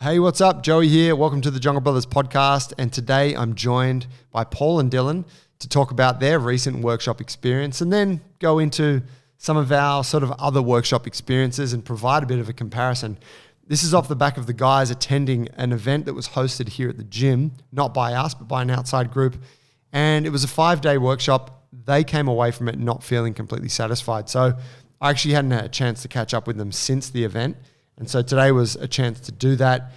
Hey, what's up? Joey here. Welcome to the Jungle Brothers podcast. And today I'm joined by Paul and Dylan to talk about their recent workshop experience and then go into some of our sort of other workshop experiences and provide a bit of a comparison. This is off the back of the guys attending an event that was hosted here at the gym, not by us, but by an outside group. And it was a 5-day workshop. They came away from it not feeling completely satisfied. So I actually hadn't had a chance to catch up with them since the event. And so today was a chance to do that.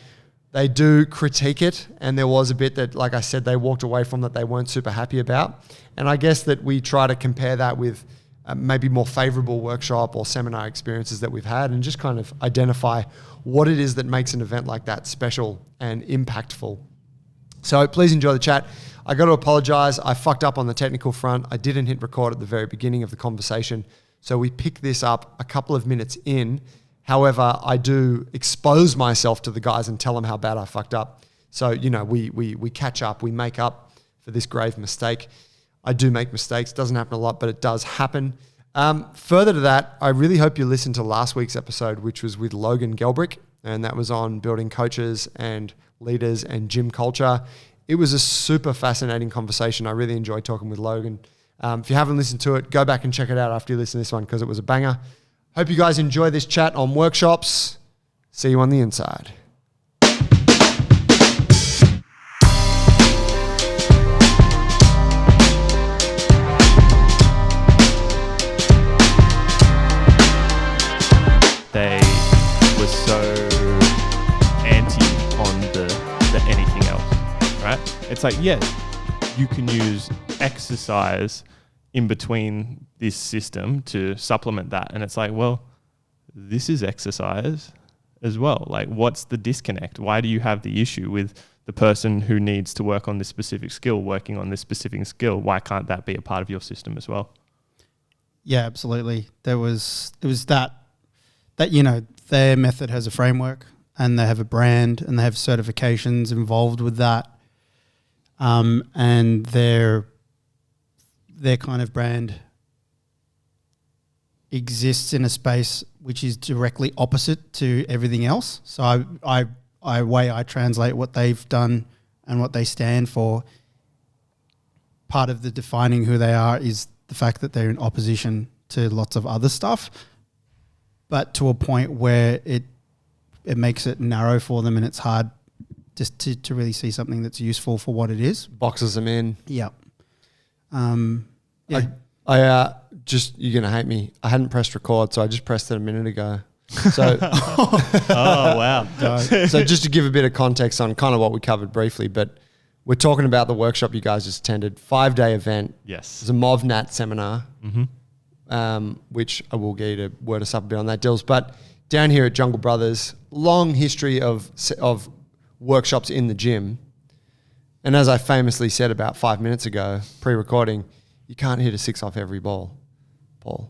They do critique it, and there was a bit that, like I said, they walked away from that they weren't super happy about. And I guess that we try to compare that with maybe more favorable workshop or seminar experiences that we've had and just kind of identify what it is that makes an event like that special and impactful. So please enjoy the chat. I got to apologize. I fucked up on the technical front. I didn't hit record at the very beginning of the conversation. So we pick this up a couple of minutes in. However, I do expose myself to the guys and tell them how bad I fucked up. So, you know, we catch up, we make up for this grave mistake. I do make mistakes. Doesn't happen a lot, but it does happen. Further to that, I really hope you listened to last week's episode, which was with Logan Gelbrick, and that was on building coaches and leaders and gym culture. It was a super fascinating conversation. I really enjoyed talking with Logan. If you haven't listened to it, go back and check it out after you listen to this one because it was a banger. Hope you guys enjoy this chat on workshops. See you on the inside. They were so anti on the anything else, right? It's like, yeah, you can use exercise in between this system to supplement that. And it's like, well, this is exercise as well. Like, what's the disconnect? Why do you have the issue with the person who needs to work on this specific skill, working on this specific skill? Why can't that be a part of your system as well? Yeah, absolutely. It was that, you know, their method has a framework and they have a brand and they have certifications involved with that. And their kind of brand exists in a space which is directly opposite to everything else. So I translate what they've done and what they stand for. Part of the defining who they are is the fact that they're in opposition to lots of other stuff, but to a point where it makes it narrow for them and it's hard just to really see something that's useful for what it is. Boxes them in. Yeah. Yeah. I you're going to hate me. I hadn't pressed record, so I just pressed it a minute ago. So, Oh, wow. so just to give a bit of context on kind of what we covered briefly, but we're talking about the workshop you guys just attended, 5-day event. Yes. It was a MovNat seminar, which I will get you to word us up a bit on that, Dills. But down here at Jungle Brothers, long history of workshops in the gym. And as I famously said about 5 minutes ago, pre-recording, you can't hit a 6 off every ball, Paul.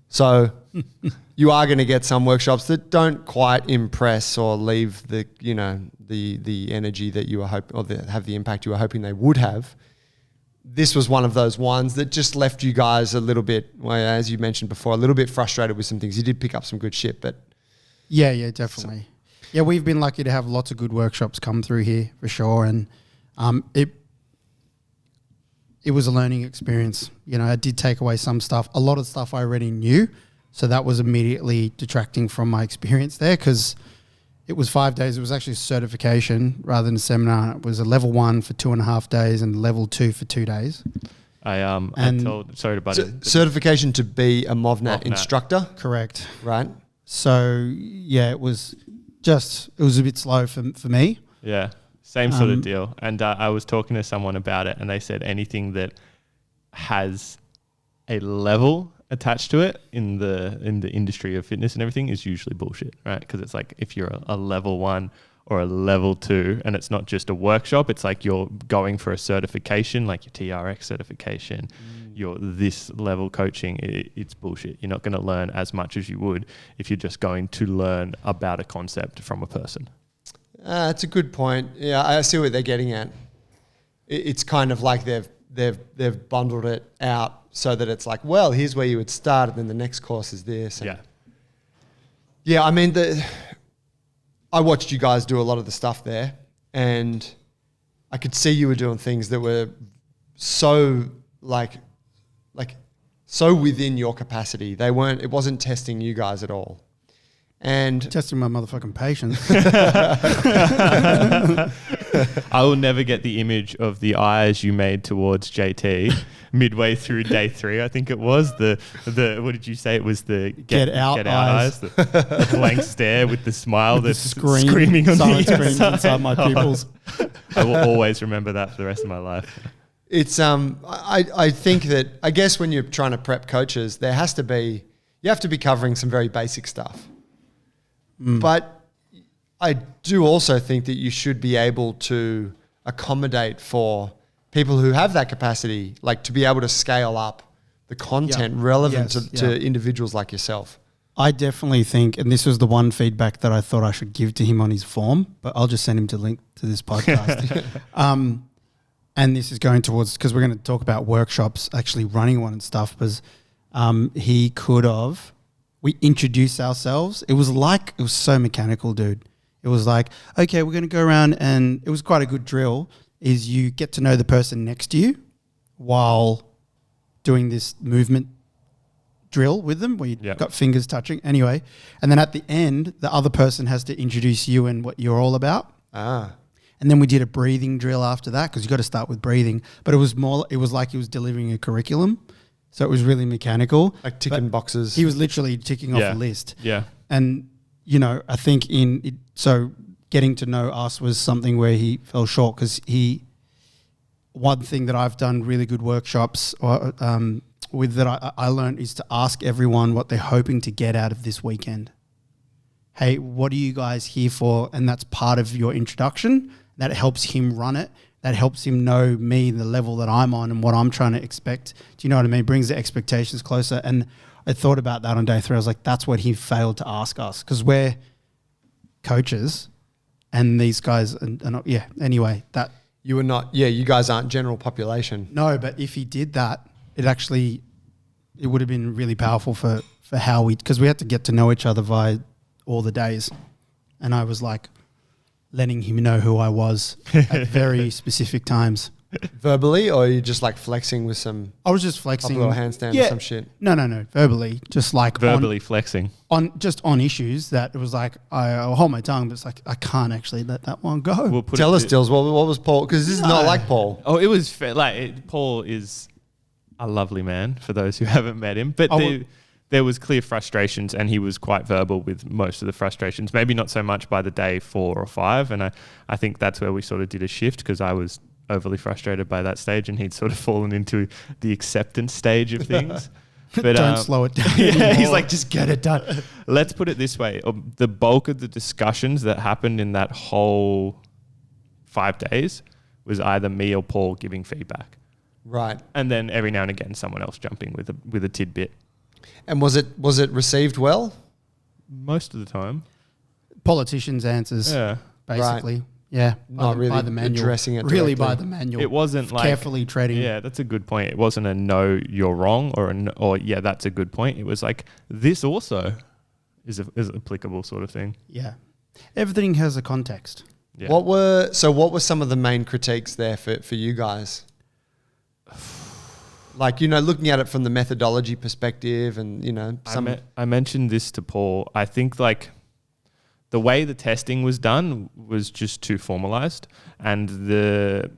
So you are going to get some workshops that don't quite impress or leave the, you know, the energy that you were hoping, or have the impact you were hoping they would have. This was one of those ones that just left you guys a little bit, well, as you mentioned before, a little bit frustrated with some things. You did pick up some good shit, but... Yeah, definitely. Yeah, we've been lucky to have lots of good workshops come through here for sure. And it was a learning experience. You know, I did take away some stuff. A lot of stuff I already knew. So that was immediately detracting from my experience there because it was 5 days. It was actually a certification rather than a seminar. It was a level 1 for 2.5 days and level 2 for 2 days. Sorry to butt in. Certification to be a MovNat instructor? Correct. Right. So, yeah, it was a bit slow for me. Yeah, same sort of deal. And I was talking to someone about it and they said anything that has a level attached to it in the industry of fitness and everything is usually bullshit, right? Because it's like if you're a level 1 or a level 2 and it's not just a workshop, it's like you're going for a certification, like your TRX certification, your this level coaching, it's bullshit. You're not going to learn as much as you would if you're just going to learn about a concept from a person. That's a good point. Yeah, I see what they're getting at. It's kind of like they've bundled it out so that it's like, well, here's where you would start, and then the next course is this. And yeah. I mean, I watched you guys do a lot of the stuff there, and I could see you were doing things that were so like so within your capacity. It wasn't testing you guys at all. And Testing my motherfucking patience. I will never get the image of the eyes you made towards JT midway through day 3. I think it was the what did you say? It was the Get out eyes. The blank stare with the smile that's Screaming screaming on silent the screams inside my pupils. I will always remember that for the rest of my life. it's I think that I guess when you're trying to prep coaches, you have to be covering some very basic stuff. But I do also think that you should be able to accommodate for people who have that capacity, like to be able to scale up the content relevant to individuals like yourself. I definitely think, and this was the one feedback that I thought I should give to him on his form, but I'll just send him to link to this podcast. And this is going towards, because we're going to talk about workshops, actually running one and stuff, because he could have, we introduced ourselves. It was so mechanical, dude. It was like, okay, we're going to go around, and it was quite a good drill, is you get to know the person next to you while doing this movement drill with them where you've got fingers touching. Anyway, and then at the end, the other person has to introduce you and what you're all about. And then we did a breathing drill after that, because you got to start with breathing. But it was like he was delivering a curriculum. So it was really mechanical. Like ticking boxes. He was literally ticking off a list. Yeah. And, I think so getting to know us was something where he fell short, because one thing that I've done really good workshops with that I learned is to ask everyone what they're hoping to get out of this weekend. Hey, what are you guys here for? And that's part of your introduction. That helps him run it. That helps him know me, the level that I'm on and what I'm trying to expect. Do you know what I mean? Brings the expectations closer. And I thought about that on day 3. I was like, that's what he failed to ask us, because we're coaches and these guys, anyway, that. You were not, you guys aren't general population. No, but if he did that, it would have been really powerful for how because we had to get to know each other via all the days. And I was like letting him know who I was at very specific times. Verbally, or are you just like flexing with some... I was just flexing. A little handstand or some shit? No. Verbally. Just like... Verbally flexing. On issues that it was like, I'll hold my tongue, but it's like, I can't actually let that one go. Tell us, Dills, what was Paul? Because this is not like Paul. Oh, it was... Paul is a lovely man, for those who haven't met him. But there was clear frustrations, and he was quite verbal with most of the frustrations. Maybe not so much by the day 4 or 5. And I think that's where we sort of did a shift, because I was overly frustrated by that stage, and he'd sort of fallen into the acceptance stage of things. But don't slow it down. He's like, just get it done. Let's put it this way. The bulk of the discussions that happened in that whole 5 days was either me or Paul giving feedback. Right. And then every now and again, someone else jumping with a tidbit. And was it received well? Most of the time. Politicians' answers, basically. Right. Yeah, not really by the manual. Addressing it really directly. by the manual. It wasn't like carefully treading. Yeah, that's a good point. It wasn't a no, you're wrong, or yeah, that's a good point. It was like, this also is applicable sort of thing. Yeah, everything has a context. Yeah. What were some of the main critiques there for you guys? Like, looking at it from the methodology perspective, and I mentioned this to Paul. I think like the way the testing was done was just too formalized, and the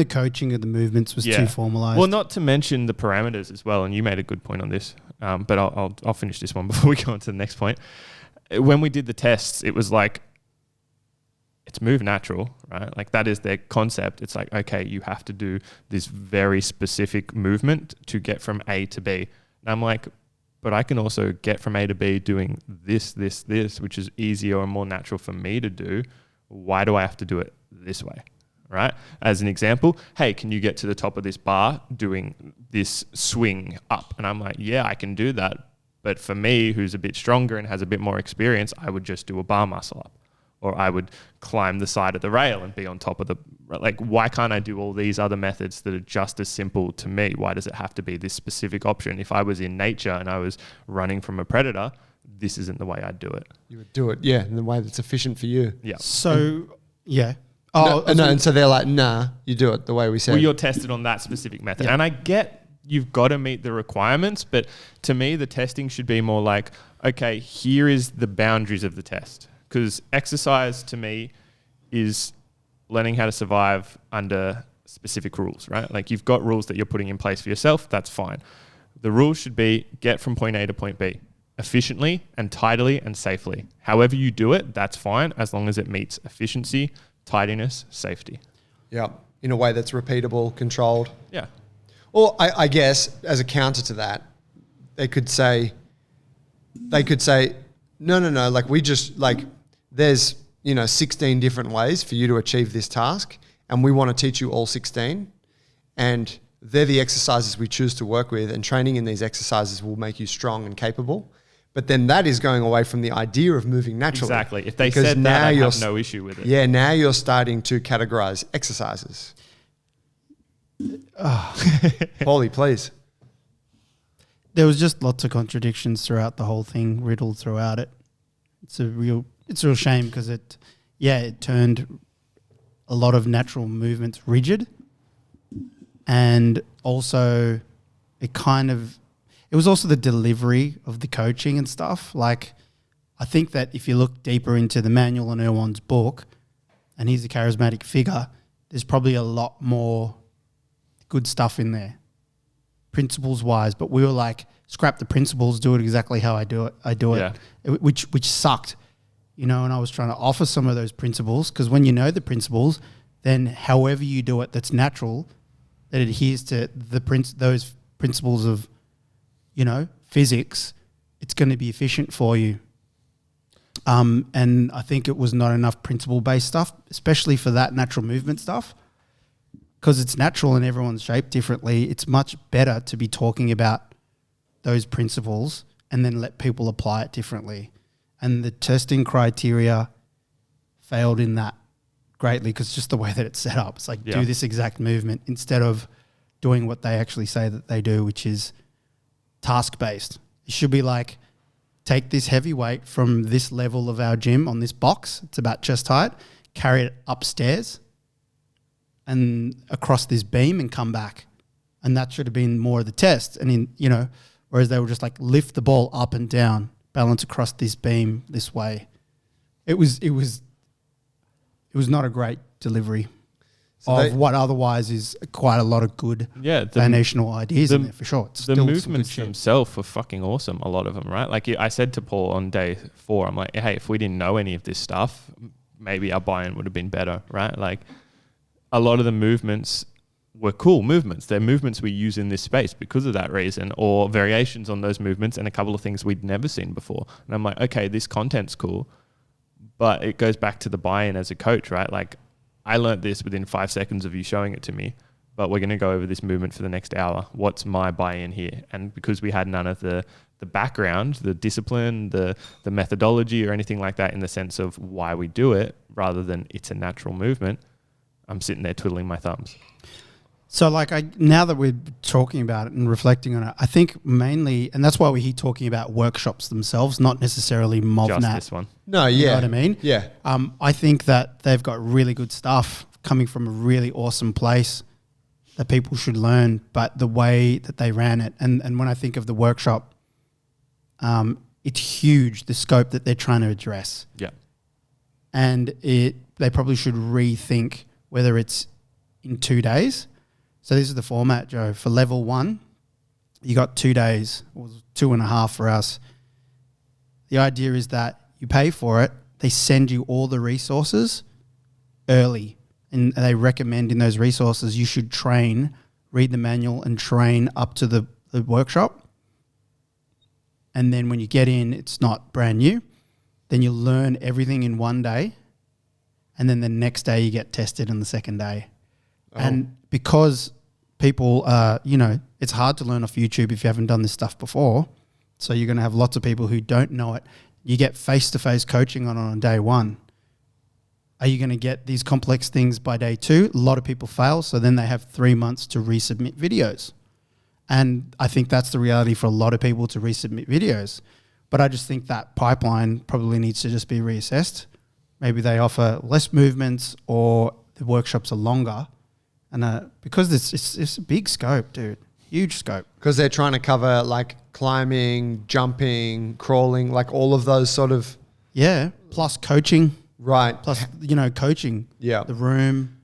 coaching of the movements was too formalized. Well, not to mention the parameters as well. And you made a good point on this, but I'll finish this one before we go on to the next point. When we did the tests, it was like, it's move natural, right? Like that is their concept. It's like, okay, you have to do this very specific movement to get from A to B. And I'm like, but I can also get from A to B doing this, which is easier and more natural for me to do. Why do I have to do it this way, right? As an example, hey, can you get to the top of this bar doing this swing up? And I'm like, yeah, I can do that. But for me, who's a bit stronger and has a bit more experience, I would just do a bar muscle up. Or I would climb the side of the rail and be on top of why can't I do all these other methods that are just as simple to me? Why does it have to be this specific option? If I was in nature and I was running from a predator, this isn't the way I'd do it. You would do it, yeah, in the way that's efficient for you. Yeah. So, yeah. And so they're like, nah, you do it the way we said. Well, you're tested on that specific method. Yeah. And I get you've got to meet the requirements, but to me, the testing should be more like, okay, here is the boundaries of the test. Because exercise to me is learning how to survive under specific rules, right? Like you've got rules that you're putting in place for yourself, that's fine. The rules should be get from point A to point B efficiently and tidily and safely. However you do it, that's fine as long as it meets efficiency, tidiness, safety. Yeah, in a way that's repeatable, controlled. Yeah. Or I guess as a counter to that, they could say, no, like we just like there's 16 different ways for you to achieve this task, and we want to teach you all 16, and they're the exercises we choose to work with, and training in these exercises will make you strong and capable. But then that is going away from the idea of moving naturally. Exactly. If they said that, I'd have no issue with it. Yeah, now you're starting to categorize exercises. Paulie, please. There was just lots of contradictions throughout the whole thing, riddled throughout it. It's a real shame because it turned a lot of natural movements rigid, and also it was also the delivery of the coaching and stuff. Like, I think that if you look deeper into the Manuel and Erwan's book, and he's a charismatic figure, there's probably a lot more good stuff in there, principles-wise. But we were like, scrap the principles, do it exactly how I do it. Which sucked, and I was trying to offer some of those principles, because when you know the principles, then however you do it that's natural, that adheres to those principles of physics, it's going to be efficient for you. And I think it was not enough principle-based stuff, especially for that natural movement stuff, because it's natural and everyone's shaped differently. It's much better to be talking about those principles and then let people apply it differently. And the testing criteria failed in that greatly, because just the way that it's set up, it's like, do this exact movement instead of doing what they actually say that they do, which is task-based. It should be like, take this heavy weight from this level of our gym on this box, it's about chest height, carry it upstairs and across this beam and come back. And that should have been more of the test. And whereas they were just like, lift the ball up and down, balance across this beam this way. It was not a great delivery of what otherwise is quite a lot of good foundational ideas in there, for sure. It's the movements themselves were fucking awesome, a lot of them, right? Like I said to Paul on day 4, I'm like, hey, if we didn't know any of this stuff, maybe our buy-in would have been better, right? Like a lot of the movements were cool movements. They're movements we use in this space because of that reason, or variations on those movements and a couple of things we'd never seen before. And I'm like, okay, this content's cool, but it goes back to the buy-in as a coach, right? Like, I learned this within 5 seconds of you showing it to me, but we're going to go over this movement for the next hour. What's my buy-in here? And because we had none of the background, the discipline, the methodology or anything like that in the sense of why we do it, rather than it's a natural movement, I'm sitting there twiddling my thumbs. So now that we're talking about it and reflecting on it, I think mainly, and that's why we're here talking about workshops themselves, not necessarily MovNat. Just this one. No, yeah. You know what I mean? Yeah. I think that they've got really good stuff coming from a really awesome place that people should learn, but the way that they ran it, and when I think of the workshop, it's huge, the scope that they're trying to address. Yeah. And they probably should rethink whether it's in 2 days. So this is the format, Joe. For level 1, you got 2 days, or 2.5 for us. The idea is that you pay for it, they send you all the resources early, and they recommend in those resources you should train, read the manual and train up to the workshop. And then when you get in, it's not brand new. Then you learn everything in 1 day, and then the next day you get tested on the second day. Oh. And because people, it's hard to learn off YouTube if you haven't done this stuff before. So you're going to have lots of people who don't know it. You get face-to-face coaching on day 1. Are you going to get these complex things by day 2? A lot of people fail, so then they have 3 months to resubmit videos. And I think that's the reality for a lot of people, to resubmit videos. But I just think that pipeline probably needs to just be reassessed. Maybe they offer less movements or the workshops are longer. And because it's a big scope, dude. Huge scope. Because they're trying to cover like climbing, jumping, crawling, like all of those sort of... Yeah. Plus coaching. Right. Plus, coaching. Yeah. The room,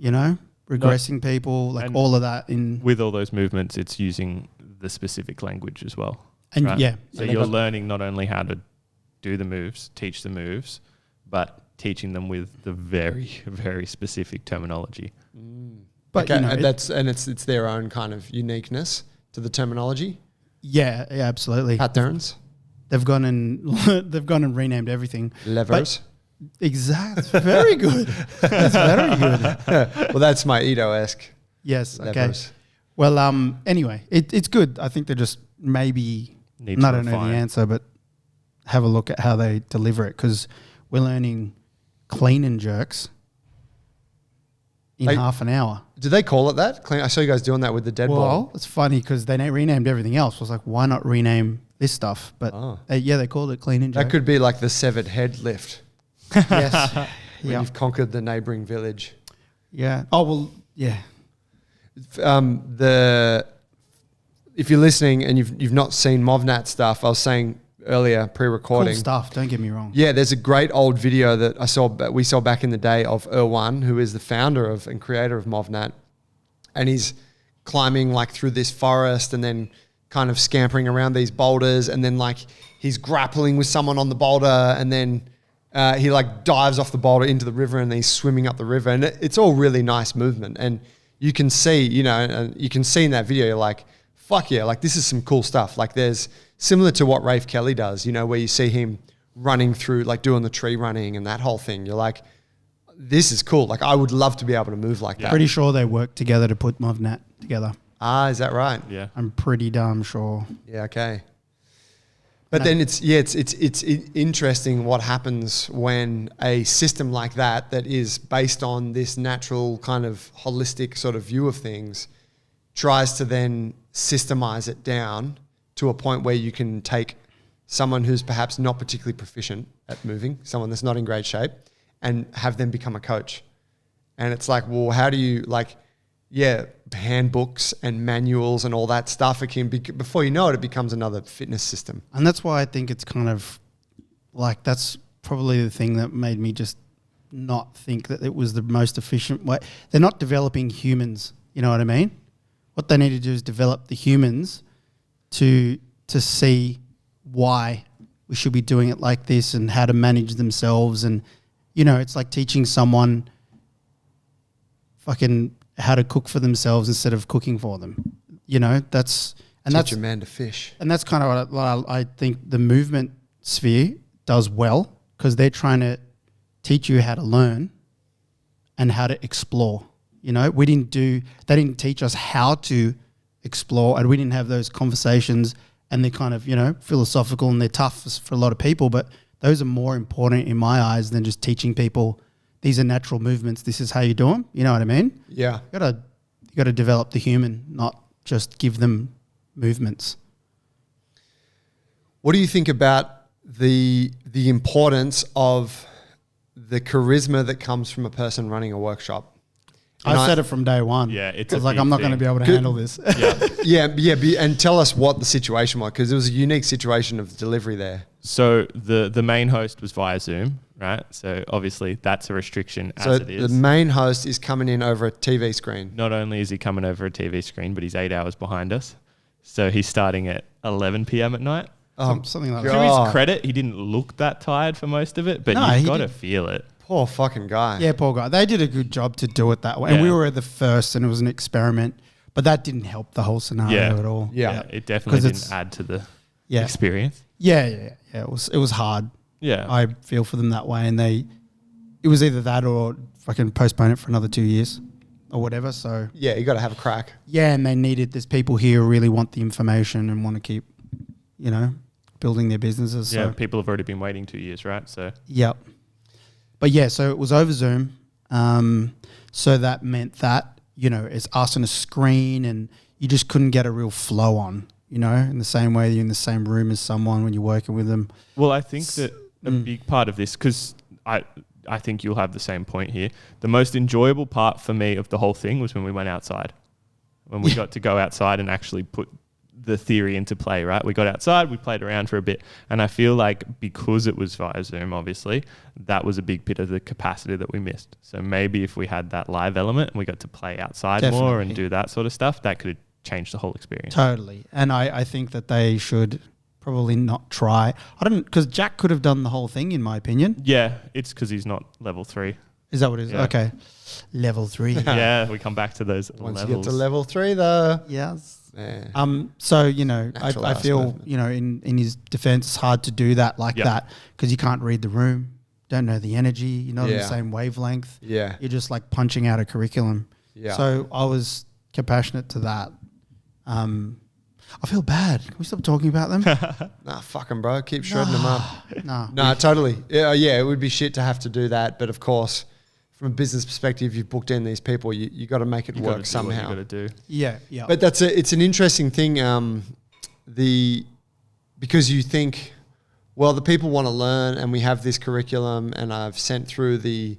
regressing people, like and all of that in... With all those movements, it's using the specific language as well. And right? yeah. So and you're learning not only how to do the moves, teach the moves, but teaching them with the very, very specific terminology. But, okay, and it's their own kind of uniqueness to the terminology. Yeah, absolutely. Patterns. They've gone and renamed everything. Levers. Exactly. Very good. That's very good. Well, that's my Edo-esque. Yes. Levers. Okay. Well, anyway, it's good. I think they just maybe, I don't know the answer, but have a look at how they deliver it, because we're learning clean and jerks in half an hour. Do they call it that? I saw you guys doing that with the dead ball. Well, it's funny because they renamed everything else. I was like, why not rename this stuff? But they called it clean and jerk. That could be like the severed head lift. Yes. When you've conquered the neighboring village. Yeah. Oh, well, yeah. If you're listening and you've not seen Movnat stuff, I was saying earlier, pre-recording. Cool stuff, don't get me wrong. Yeah, there's a great old video that we saw back in the day of Erwan, who is the founder of and creator of Movnat, and he's climbing like through this forest and then kind of scampering around these boulders, and then like he's grappling with someone on the boulder, and then he like dives off the boulder into the river, and he's swimming up the river, and it's all really nice movement, and you can see, in that video, you're like, fuck yeah, like this is some cool stuff. Like there's similar to what Rafe Kelly does, where you see him running through, like doing the tree running and that whole thing. You're like, this is cool. Like I would love to be able to move like that. Pretty sure they worked together to put Movnat together. Ah, is that right? Yeah. I'm pretty damn sure. Yeah, okay. But then it's interesting what happens when a system like that is based on this natural kind of holistic sort of view of things tries to then systemize it down to a point where you can take someone who's perhaps not particularly proficient at moving, someone that's not in great shape, and have them become a coach. And it's like, well, how do you handbooks and manuals and all that stuff. Before you know it, it becomes another fitness system. And that's why I think it's kind of like, that's probably the thing that made me just not think that it was the most efficient way. They're not developing humans, you know what I mean? What they need to do is develop the humans to see why we should be doing it like this and how to manage themselves. And, it's like teaching someone fucking how to cook for themselves instead of cooking for them. Teach a man to fish. And that's kind of what I think the movement sphere does well, because they're trying to teach you how to learn and how to explore. They didn't teach us how to explore, and we didn't have those conversations, and they're kind of, philosophical and they're tough for a lot of people, but those are more important in my eyes than just teaching people these are natural movements, this is how you do them. You know what I mean? Yeah. You got to develop the human, not just give them movements. What do you think about the importance of the charisma that comes from a person running a workshop? I said it from day one. Yeah, it's like, I'm not going to be able to handle this. Yeah. And tell us what the situation was, because it was a unique situation of delivery there. So the main host was via Zoom, right? So obviously that's a restriction as it is. The main host is coming in over a TV screen. Not only is he coming over a TV screen, but he's 8 hours behind us. So he's starting at 11 p.m. at night. Something like To that. his credit, he didn't look that tired for most of it, but No, you've he got to did. feel it. Poor fucking guy. Yeah, poor guy. They did a good job to do it that way. And we Yeah. were the first, and it was an experiment, but that didn't help the whole scenario at all. Yeah. It definitely 'Cause didn't add to the Yeah. experience. Yeah. It was hard. Yeah. I feel for them that way, and it was either that or fucking postpone it for another 2 years or whatever. So Yeah, you got to have a crack. yeah, and there's people here who really want the information and want to keep, building their businesses. Yeah, So people have already been waiting 2 years, right? So yep. But yeah, so it was over Zoom. So that meant that, it's us on a screen, and you just couldn't get a real flow on. you know, in the same way you're in the same room as someone when you're working with them. Well, I think that a big part of this, because I think you'll have the same point here. The most enjoyable part for me of the whole thing was when we went outside, when we got to go outside and actually put the theory into play, right? We got outside, we played around for a bit. And I feel like because it was via Zoom, obviously, that was a big bit of the capacity that we missed. So maybe if we had that live element and we got to play outside more and do that sort of stuff, that could have changed the whole experience. Totally. And I think that they should probably not try. Because Jack could have done the whole thing, in my opinion. Yeah, it's because he's not level 3. Is that what it is? Yeah. Okay. Level 3. Yeah, we come back to those Once levels. you get to level 3, though. Yes. Yeah. So, you know, Natural I feel, movement. you know, in his defense, it's hard to do that like that because you can't read the room, don't know the energy, you're not on the same wavelength. Yeah. You're just like punching out a curriculum. Yeah. So I was compassionate to that. I feel bad. Can we stop talking about them? Nah, fuck 'em, bro. Keep shredding them up. No. No, totally. Yeah, it would be shit to have to do that. But of course, from a business perspective, you've booked in these people. You got to make it work somehow. You got to do. Yeah, yeah. But it's an interesting thing. Because you think, well, the people want to learn, and we have this curriculum, and I've sent through the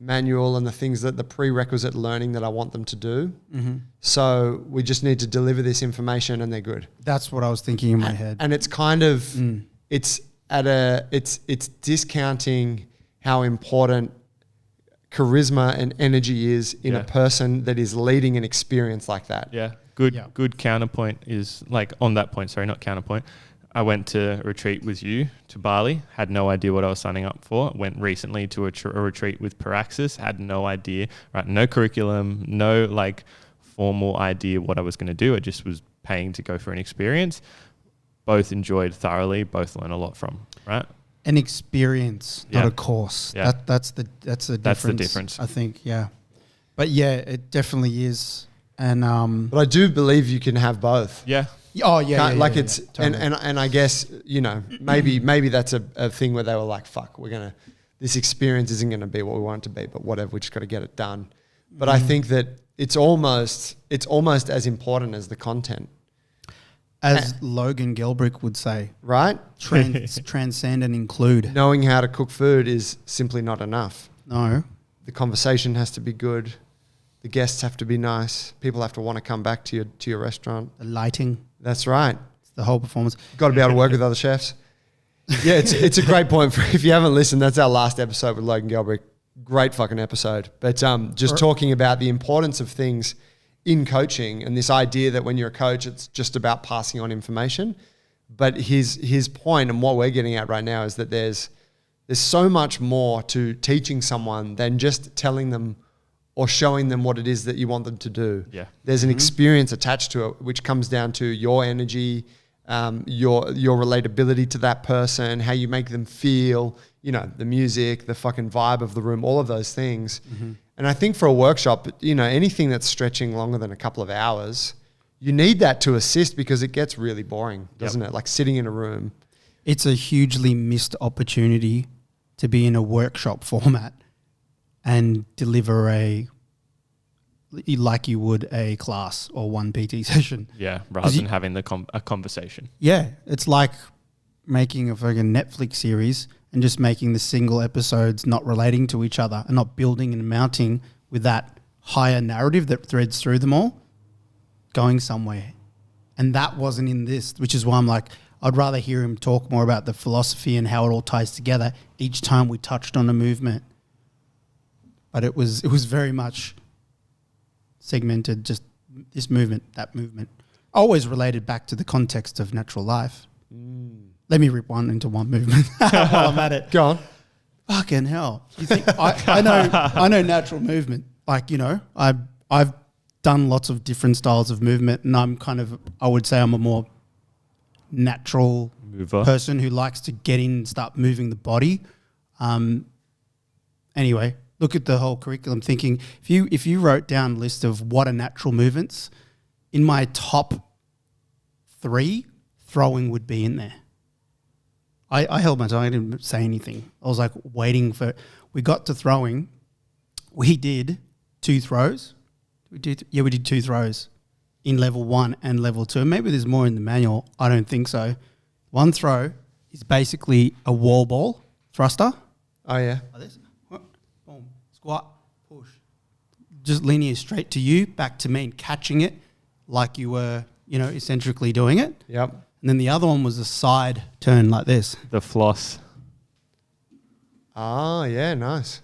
manual and the things that the prerequisite learning that I want them to do. Mm-hmm. So we just need to deliver this information, and they're good. That's what I was thinking in my head. And it's kind of it's discounting how important charisma and energy is in a person that is leading an experience like that. Yeah. Good counterpoint is like on that point, sorry, not counterpoint. I went to a retreat with you to Bali, had no idea what I was signing up for. Went recently to a retreat with Paraxis, had no idea, right? No curriculum, no like formal idea what I was going to do. I just was paying to go for an experience. Both enjoyed thoroughly, both learned a lot from, right? An experience, not a course. Yeah. That's the difference. That's the difference. I think, yeah. But yeah, it definitely is. And But I do believe you can have both. Yeah. It's totally. and I guess, you know, maybe that's a thing where they were like, fuck, this experience isn't gonna be what we want it to be, but whatever, we just got to get it done. But I think that it's almost as important as the content, as Logan Gelbrick would say, right? Transcend and include. Knowing how to cook food is simply not enough. No. The conversation has to be good. The guests have to be nice. People have to want to come back to your restaurant. The lighting, That's right. the whole performance. Got to be able to work with other chefs. Yeah, it's a great point. If you haven't listened, that's our last episode with Logan Gelbrick. Great fucking episode. But just talking about the importance of things in coaching and this idea that when you're a coach, it's just about passing on information. But his point and what we're getting at right now is that there's so much more to teaching someone than just telling them or showing them what it is that you want them to do. Yeah. There's an experience attached to it, which comes down to your energy, your relatability to that person, how you make them feel, you know, the music, the fucking vibe of the room, all of those things. Mm-hmm. And I think for a workshop, you know, anything that's stretching longer than a couple of hours, you need that to assist because it gets really boring, doesn't it? Like sitting in a room. It's a hugely missed opportunity to be in a workshop format and deliver like you would a class or one PT session. Yeah, rather than having a conversation. Yeah, it's like making a fucking Netflix series and just making the single episodes not relating to each other and not building and mounting with that higher narrative that threads through them all, going somewhere. And that wasn't in this, which is why I'm like, I'd rather hear him talk more about the philosophy and how it all ties together each time we touched on a movement. But it was very much segmented, just this movement, that movement. Always related back to the context of natural life. Let me rip one into one movement while I'm at it. Go on. Fucking hell. You think I know natural movement. Like, you know, I've done lots of different styles of movement and I would say I'm a more natural Mover. person who likes to get in and start moving the body. Anyway, look at the whole curriculum thinking, if you wrote down a list of what are natural movements, in my top 3, throwing would be in there. I held my tongue, I didn't say anything. I was like waiting we got to throwing. We did 2 throws. We did 2 throws. in level 1 and level 2. And maybe there's more in the manual. I don't think so. One throw is basically a wall ball thruster. Oh, yeah. Like this. Boom. Squat. Push. Just linear straight to you, back to me, and catching it like you were, eccentrically doing it. Yep. And then the other one was a side turn like this. The floss. Oh, yeah, nice.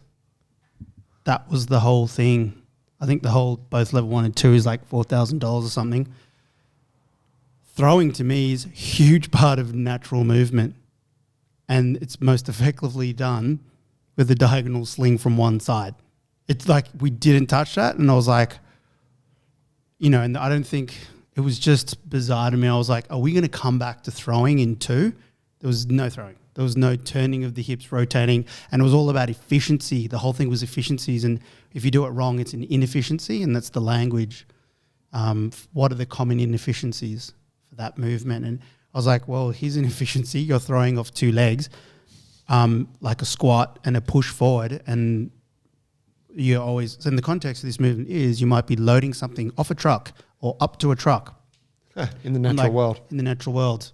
That was the whole thing. I think both level 1 and 2 is like $4,000 or something. Throwing to me is a huge part of natural movement. And it's most effectively done with a diagonal sling from one side. It's like we didn't touch that. And I was like, and I don't think it was just bizarre to me. I was like, are we going to come back to throwing in 2? There was no throwing. There was no turning of the hips, rotating. And it was all about efficiency. The whole thing was efficiencies. And if you do it wrong, it's an inefficiency. And that's the language. What are the common inefficiencies for that movement? And I was like, well, here's an efficiency. You're throwing off 2 legs, like a squat and a push forward. And you're always, so in the context of this movement is you might be loading something off a truck or up to a truck. In the natural world. In the natural world.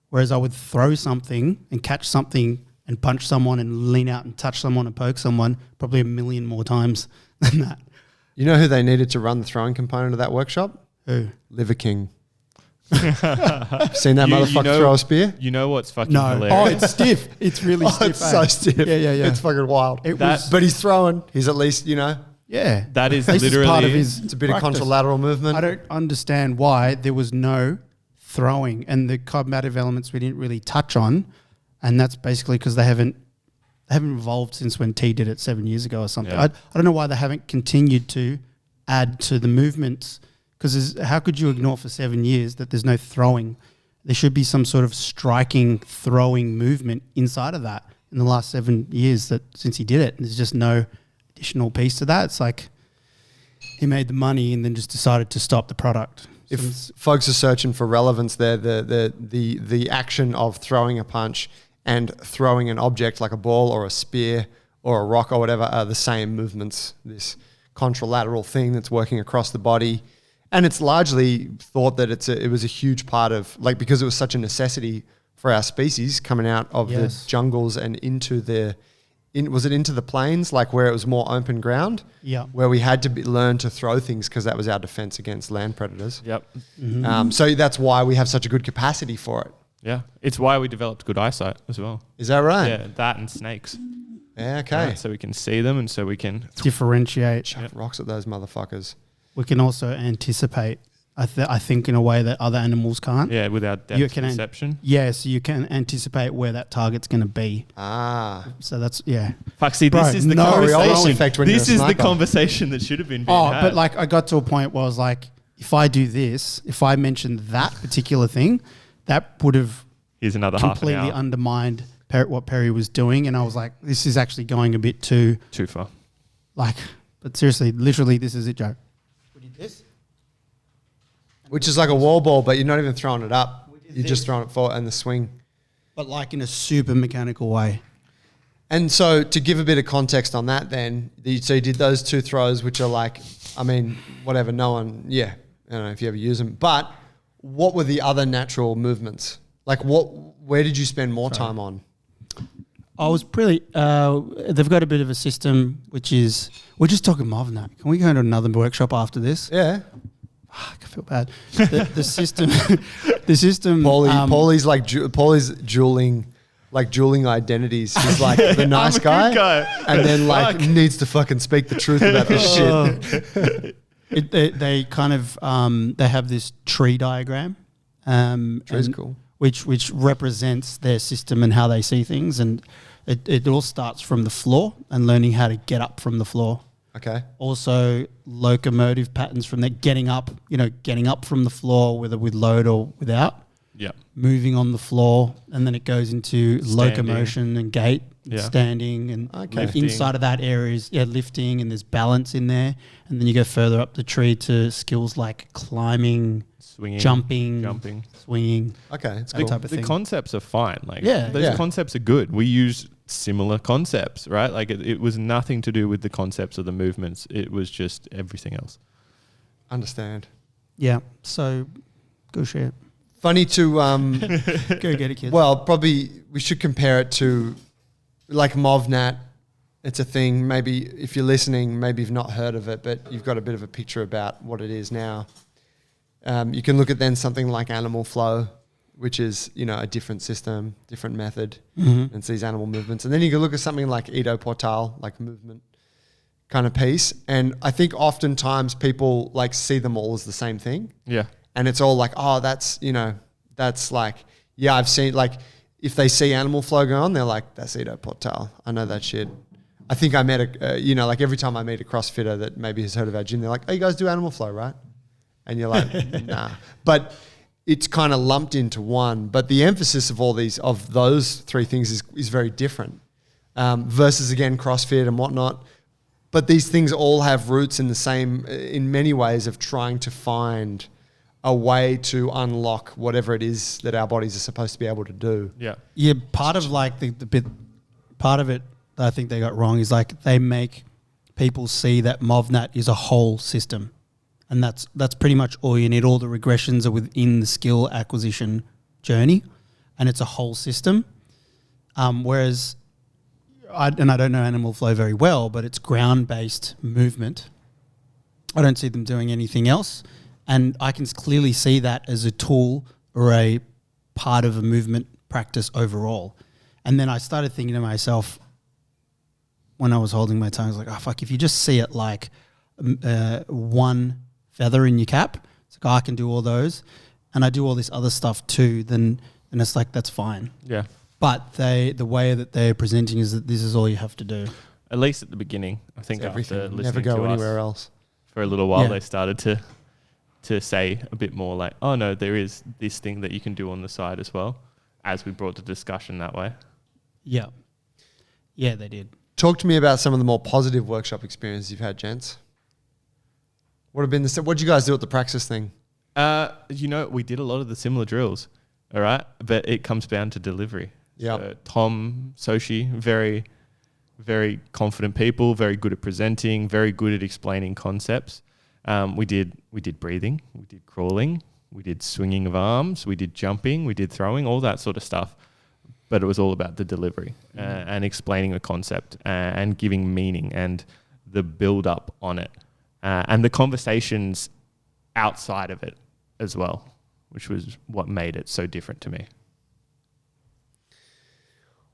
Whereas I would throw something and catch something and punch someone and lean out and touch someone and poke someone probably a million more times than that. You know who they needed to run the throwing component of that workshop? Who? Liver King. Seen that motherfucker throw a spear? You know what's fucking No. hilarious? Oh, it's stiff. It's really stiff. It's so stiff. Yeah. It's fucking wild. But But he's throwing. He's at least, yeah. That is At least it's literally part of his it's a bit practice. of contralateral movement. I don't understand why there was no throwing, and the combative elements we didn't really touch on, and that's basically because they haven't evolved since when T did it 7 years ago or something. Yeah. I don't know why they haven't continued to add to the movements, because how could you ignore for 7 years that there's no throwing? There should be some sort of striking, throwing movement inside of that in the last 7 years since he did it. There's just no additional piece to that. It's like he made the money and then just decided to stop the product. If folks are searching for relevance there, the action of throwing a punch and throwing an object like a ball or a spear or a rock or whatever are the same movements, this contralateral thing that's working across the body. And it's largely thought that it was a huge part of, because it was such a necessity for our species coming out of the jungles and into was it into the plains, where it was more open ground? Yeah. Where we had to learn to throw things because that was our defense against land predators. Yep. Mm-hmm. So that's why we have such a good capacity for it. Yeah. It's why we developed good eyesight as well. Is that right? Yeah, that and snakes. Yeah, okay. Right, so we can see them and so we can differentiate. Chuck rocks at those motherfuckers. We can also anticipate, I think, in a way that other animals can't. Yeah, with our You depth can perception. So you can anticipate where that target's going to be. So that's, Fuck, see, Bro, this is the no conversation. effect when This you're a is the sniper. conversation that should have been had. but I got to a point where I was like, if I do this, if I mentioned that particular thing, that would have Here's another half an completely hour. undermined what Perry was doing. And I was like, this is actually going a bit too, Too far. but seriously, literally, this is it, Joe. We did this. Which is like a wall ball, but you're not even throwing it up. did You're just throwing it forward and the swing. But in a super mechanical way. And so to give a bit of context on that then, so you did those 2 throws, which are whatever, I don't know if you ever use them. But what were the other natural movements? Where did you spend more time on? I was pretty. They've got a bit of a system, which is we're just talking Marvin now. Can we go to another workshop after this? Yeah. I feel bad. The system. The system. Paulie's dueling identities. He's the nice I'm a good guy. and then needs to fucking speak the truth about this shit. They kind of they have this tree diagram. Tree's cool. Which represents their system and how they see things, and it all starts from the floor and learning how to get up from the floor. Okay. Also, locomotive patterns from that, getting up from the floor, whether with load or without. Yeah. Moving on the floor, and then it goes into locomotion and gait, and standing, and Lifting. inside of that area is lifting, and there's balance in there, and then you go further up the tree to skills like climbing, Swinging. jumping, swinging. Okay, it's That cool. type of The thing. concepts are fine. Yeah. Those concepts are good. We use similar concepts, right? It was nothing to do with the concepts of the movements. It was just everything else. Understand. Yeah. So go share. Funny to Go get it, kids. well, probably we should compare it to like MovNat. It's a thing. Maybe if you're listening, maybe you've not heard of it, but you've got a bit of a picture about what it is now. You can look at then something like Animal Flow, which is, you know, a different system, different method, and sees animal movements. And then you can look at something like Ido Portal, like movement kind of piece. And I think oftentimes people like see them all as the same thing. Yeah. And it's all like, oh, that's, you know, that's like, yeah, I've seen, like, if they see Animal Flow go on, they're like, that's Ido Portal. I know that shit. I think I met you know, like every time I meet a CrossFitter that maybe has heard of our gym, they're like, oh, you guys do Animal Flow, right? And you're like, nah. But it's kind of lumped into one. But the emphasis of all these, of those three things is very different versus, again, CrossFit and whatnot. But these things all have roots in the same, in many ways, of trying to find a way to unlock whatever it is that our bodies are supposed to be able to do. Yeah. Yeah, part of like the bit, part of it that I think they got wrong is like they make people see that MovNat is a whole system, and that's pretty much all you need. All the regressions are within the skill acquisition journey, and it's a whole system. Whereas, I don't know Animal Flow very well, but it's ground-based movement. I don't see them doing anything else. And I can clearly see that as a tool or a part of a movement practice overall. And then I started thinking to myself, when I was holding my tongue, I was like, oh, fuck, if you just see it like one feather in your cap, it's like, oh, I can do all those, and I do all this other stuff too, then it's like, that's fine. Yeah. But the way that they're presenting is that this is all you have to do. At least at the beginning. I think It's everything. after listening Never go to anywhere us else. for a little while, Yeah. they started to say a bit more like, oh no, there is this thing that you can do on the side as well, as we brought the discussion that way. Yeah. Yeah, they did. Talk to me about some of the more positive workshop experiences you've had, gents. What did you guys do at the Praxis thing? You know, we did a lot of the similar drills, all right? But it comes down to delivery. Yep. So Tom, Soshi, very, very confident people, very good at presenting, very good at explaining concepts. We did breathing, we did crawling, we did swinging of arms, we did jumping, we did throwing, all that sort of stuff. But it was all about the delivery and explaining a concept and giving meaning and the build up on it and the conversations outside of it as well, which was what made it so different to me.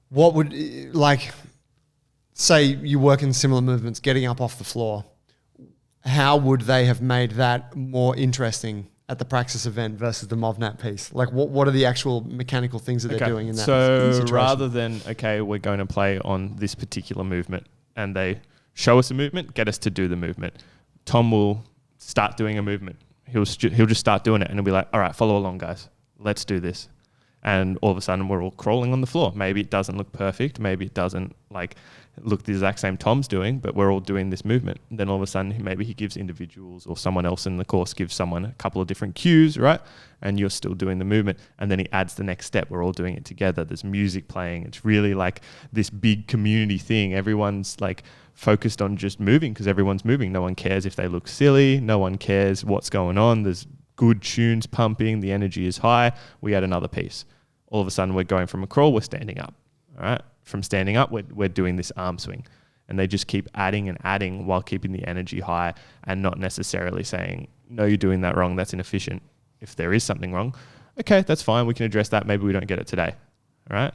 What would, like, say you work in similar movements, getting up off the floor, how would they have made that more interesting at the Praxis event versus the MovNat piece? Like, what are the actual mechanical things that they're doing in that situation? Rather than, okay, we're going to play on this particular movement and they show us a movement, get us to do the movement. Tom will start doing a movement. He'll just start doing it and he'll be like, all right, follow along, guys. Let's do this. And all of a sudden we're all crawling on the floor. Maybe it doesn't look perfect. Maybe it doesn't like look the exact same Tom's doing, but we're all doing this movement. And then all of a sudden maybe he gives individuals or someone else in the course gives someone a couple of different cues, right? And you're still doing the movement. And then he adds the next step. We're all doing it together. There's music playing. It's really like this big community thing. Everyone's like focused on just moving because everyone's moving. No one cares if they look silly. No one cares what's going on. There's good tunes pumping. The energy is high. We add another piece. All of a sudden we're going from a crawl, we're standing up. All right. From standing up, we're doing this arm swing. And they just keep adding and adding while keeping the energy high and not necessarily saying, no, you're doing that wrong. That's inefficient. If there is something wrong, okay, that's fine. We can address that. Maybe we don't get it today. All right.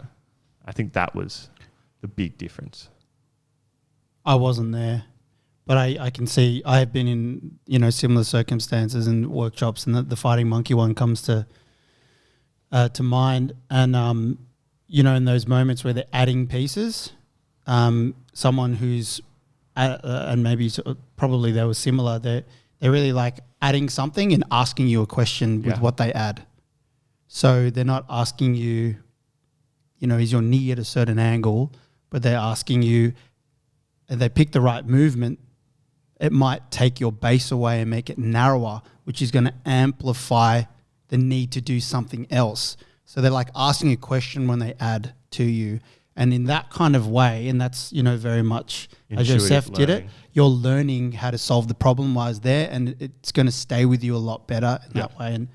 I think that was the big difference. I wasn't there, but I can see I have been in, similar circumstances and workshops, and the Fighting Monkey one comes to mind. And, in those moments where they're adding pieces, someone who's, and maybe probably they were similar, they're really like adding something and asking you a question with what they add. So they're not asking you, is your knee at a certain angle, but they're asking you, if they pick the right movement, it might take your base away and make it narrower, which is going to amplify the need to do something else. So they're like asking a question when they add to you. And in that kind of way, and that's, very much as Intuitive Joseph did it. learning. you're learning how to solve the problem while it's there, and it's going to stay with you a lot better in that way. And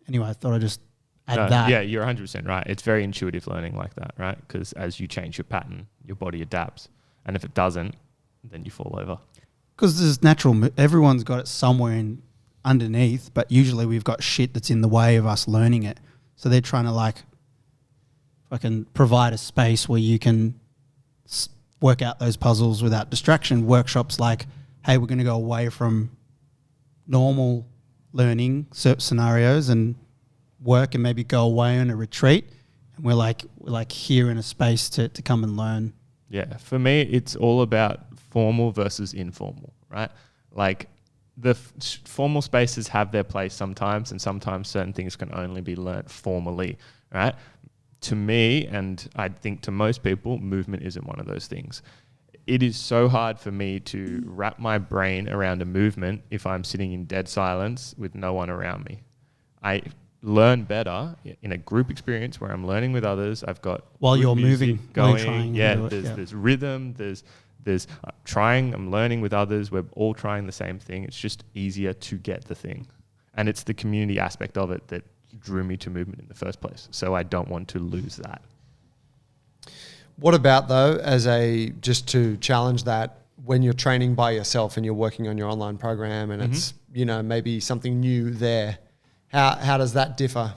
anyway, I thought I'd just add that. Yeah, you're 100% right. It's very intuitive learning like that, right? Because as you change your pattern, your body adapts. And if it doesn't, then you fall over. Because there's everyone's got it somewhere underneath, but usually we've got shit that's in the way of us learning it. So they're trying to like fucking provide a space where you can work out those puzzles without distraction. Workshops like, hey, we're going to go away from normal learning scenarios and work and maybe go away on a retreat. And we're like here in a space to come and learn. Yeah, for me, it's all about formal versus informal, right? Like the formal spaces have their place sometimes, and sometimes certain things can only be learnt formally, right? To me, and I think to most people, movement isn't one of those things. It is so hard for me to wrap my brain around a movement if I'm sitting in dead silence with no one around me. I learn better in a group experience where I'm learning with others. I've got while you're moving, going. While you're trying There's rhythm. There's trying. I'm learning with others. We're all trying the same thing. It's just easier to get the thing, and it's the community aspect of it that drew me to movement in the first place. So I don't want to lose that. What about though, just to challenge that, when you're training by yourself and you're working on your online program and it's maybe something new there? How does that differ?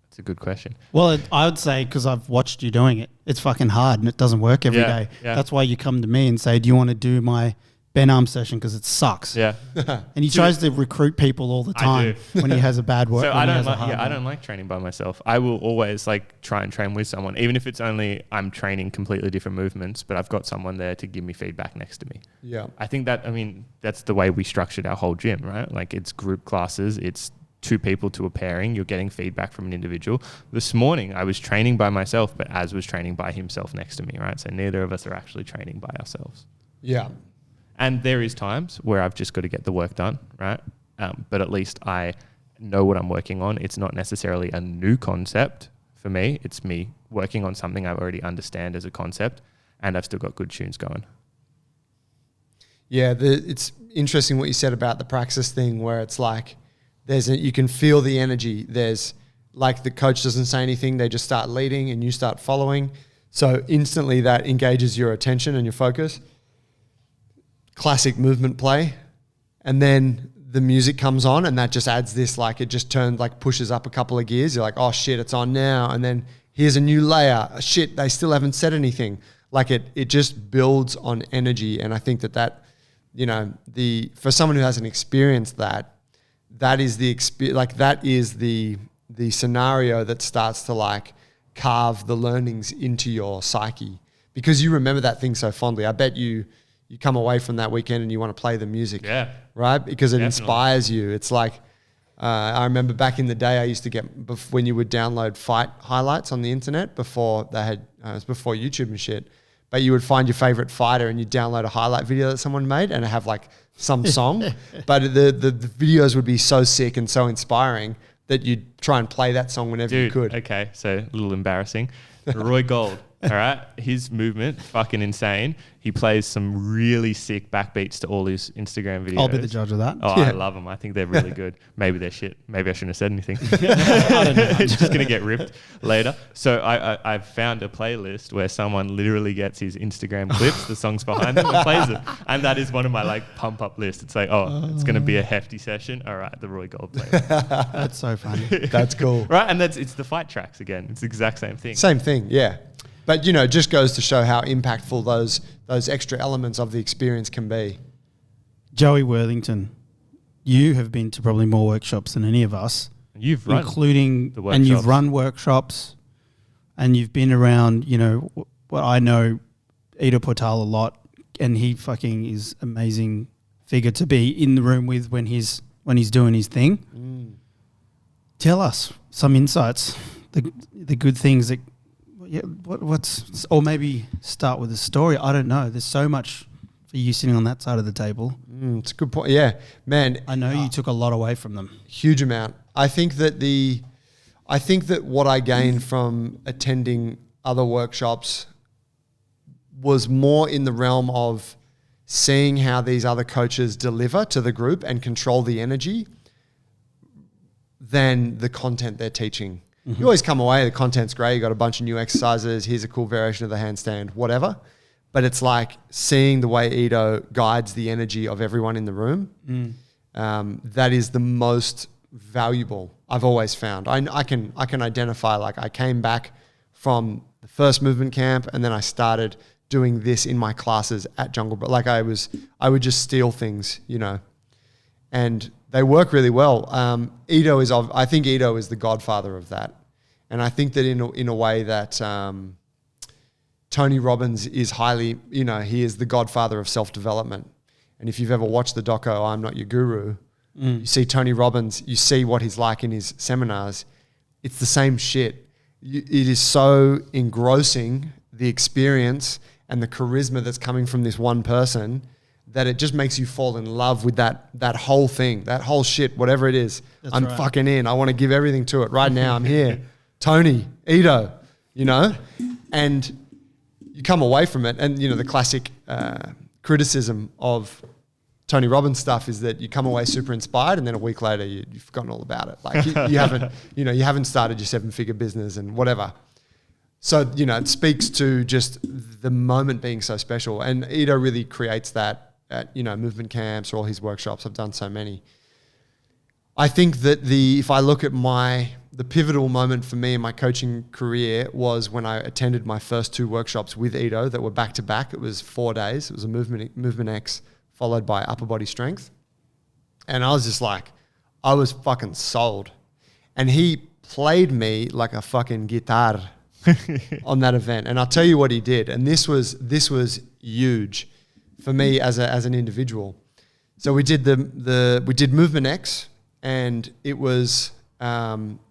That's a good question. Well, I would say, because I've watched you doing it, it's fucking hard and it doesn't work every day. Yeah. That's why you come to me and say, do you want to do my Ben Arm session? Because it sucks. Yeah. And he tries to recruit people all the time when he has a bad work. So I don't like training by myself. I will always try and train with someone, even if it's only I'm training completely different movements, but I've got someone there to give me feedback next to me. Yeah. I think that's the way we structured our whole gym, right? Like it's group classes, it's 2 people to a pairing, you're getting feedback from an individual. This morning I was training by myself, but Az was training by himself next to me, right? So neither of us are actually training by ourselves. Yeah. And there is times where I've just got to get the work done, right? But at least I know what I'm working on. It's not necessarily a new concept for me. It's me working on something I already understand as a concept, and I've still got good tunes going. Yeah, it's interesting what you said about the praxis thing, where it's like you can feel the energy. There's like the coach doesn't say anything, they just start leading and you start following. So instantly that engages your attention and your focus. Classic movement play, and then the music comes on and that just adds this, it just turns, pushes up a couple of gears. You're like, oh shit, it's on now. And then here's a new layer. Shit, they still haven't said anything. It just builds on energy. And I think that for someone who hasn't experienced that is the scenario that starts to carve the learnings into your psyche, because you remember that thing so fondly. I bet you come away from that weekend and you want to play the music, right? Because it inspires you. It's I remember back in the day, I used to get, when you would download fight highlights on the internet before they had, it was before YouTube and shit, but you would find your favorite fighter and you download a highlight video that someone made and have some song, but the videos would be so sick and so inspiring that you'd try and play that song whenever you could. Okay, so a little embarrassing. Roy Gold. All right, his movement, fucking insane. He plays some really sick backbeats to all his Instagram videos. I'll be the judge of that. Oh, yeah. I love them. I think they're really good. Maybe they're shit. Maybe I shouldn't have said anything. I don't know. It's just going to get ripped later. So I've found a playlist where someone literally gets his Instagram clips, the songs behind them, and plays them. And that is one of my pump up lists. It's it's going to be a hefty session. All right, the Roy Gold playlist. That's so funny. That's cool. Right, and it's the fight tracks again. It's the exact same thing. Same thing, yeah. But, just goes to show how impactful those extra elements of the experience can be. Joey Worthington, you have been to probably more workshops than any of us. You've run including the workshops. And you've run workshops, and you've been around, what I know Ido Portal a lot, and he fucking is amazing figure to be in the room with when he's doing his thing. Tell us some insights, the good things that. Yeah, or maybe start with a story. I don't know. There's so much for you sitting on that side of the table. It's a good point. Yeah, man. I know you took a lot away from them. Huge amount. I think that what I gained from attending other workshops was more in the realm of seeing how these other coaches deliver to the group and control the energy than the content they're teaching. You always come away, the content's great, you got a bunch of new exercises, here's a cool variation of the handstand, whatever. But it's like seeing the way Ido guides the energy of everyone in the room. That is the most valuable I've always found. I can identify, like I came back from the first movement camp and then I started doing this in my classes at Jungle. But like I would just steal things, you know, and they work really well. I think Ido is the godfather of that. And I think that in a way that Tony Robbins is highly, you know, he is the godfather of self-development. And if you've ever watched the doco, I'm Not Your Guru, you see Tony Robbins, you see what he's like in his seminars. It's the same shit. It is so engrossing, the experience and the charisma that's coming from this one person, that it just makes you fall in love with that whole thing, that whole shit, whatever it is. That's I'm right. fucking in. I want to give everything to it right now. I'm here. Tony, Ido, you know? And you come away from it, and, you know, the classic criticism of Tony Robbins stuff is that you come away super inspired and then a week later you've forgotten all about it. Like you haven't started your 7-figure business and whatever. So, you know, it speaks to just the moment being so special. And Ido really creates that at, you know, movement camps or all his workshops. I've done so many. I think that if I look at the pivotal moment for me in my coaching career was when I attended my first 2 workshops with Ido that were back to back. It was 4 days. It was a movement X followed by upper body strength. And I was just like, I was fucking sold. And he played me like a fucking guitar on that event. And I'll tell you what he did. And this was huge for me as an individual. So we did we did Movement X, and it was,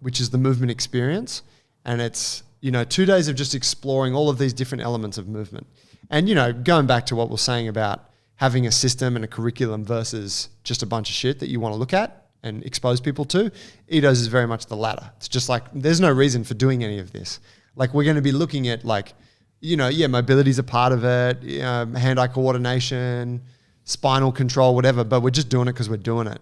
which is the movement experience. And it's, you know, 2 days of just exploring all of these different elements of movement. And, you know, going back to what we're saying about having a system and a curriculum versus just a bunch of shit that you want to look at and expose people to, Ido's is very much the latter. It's just like, there's no reason for doing any of this. Like, we're going to be looking at, like, you know, mobility is a part of it, hand-eye coordination, spinal control, whatever, but we're just doing it because we're doing it.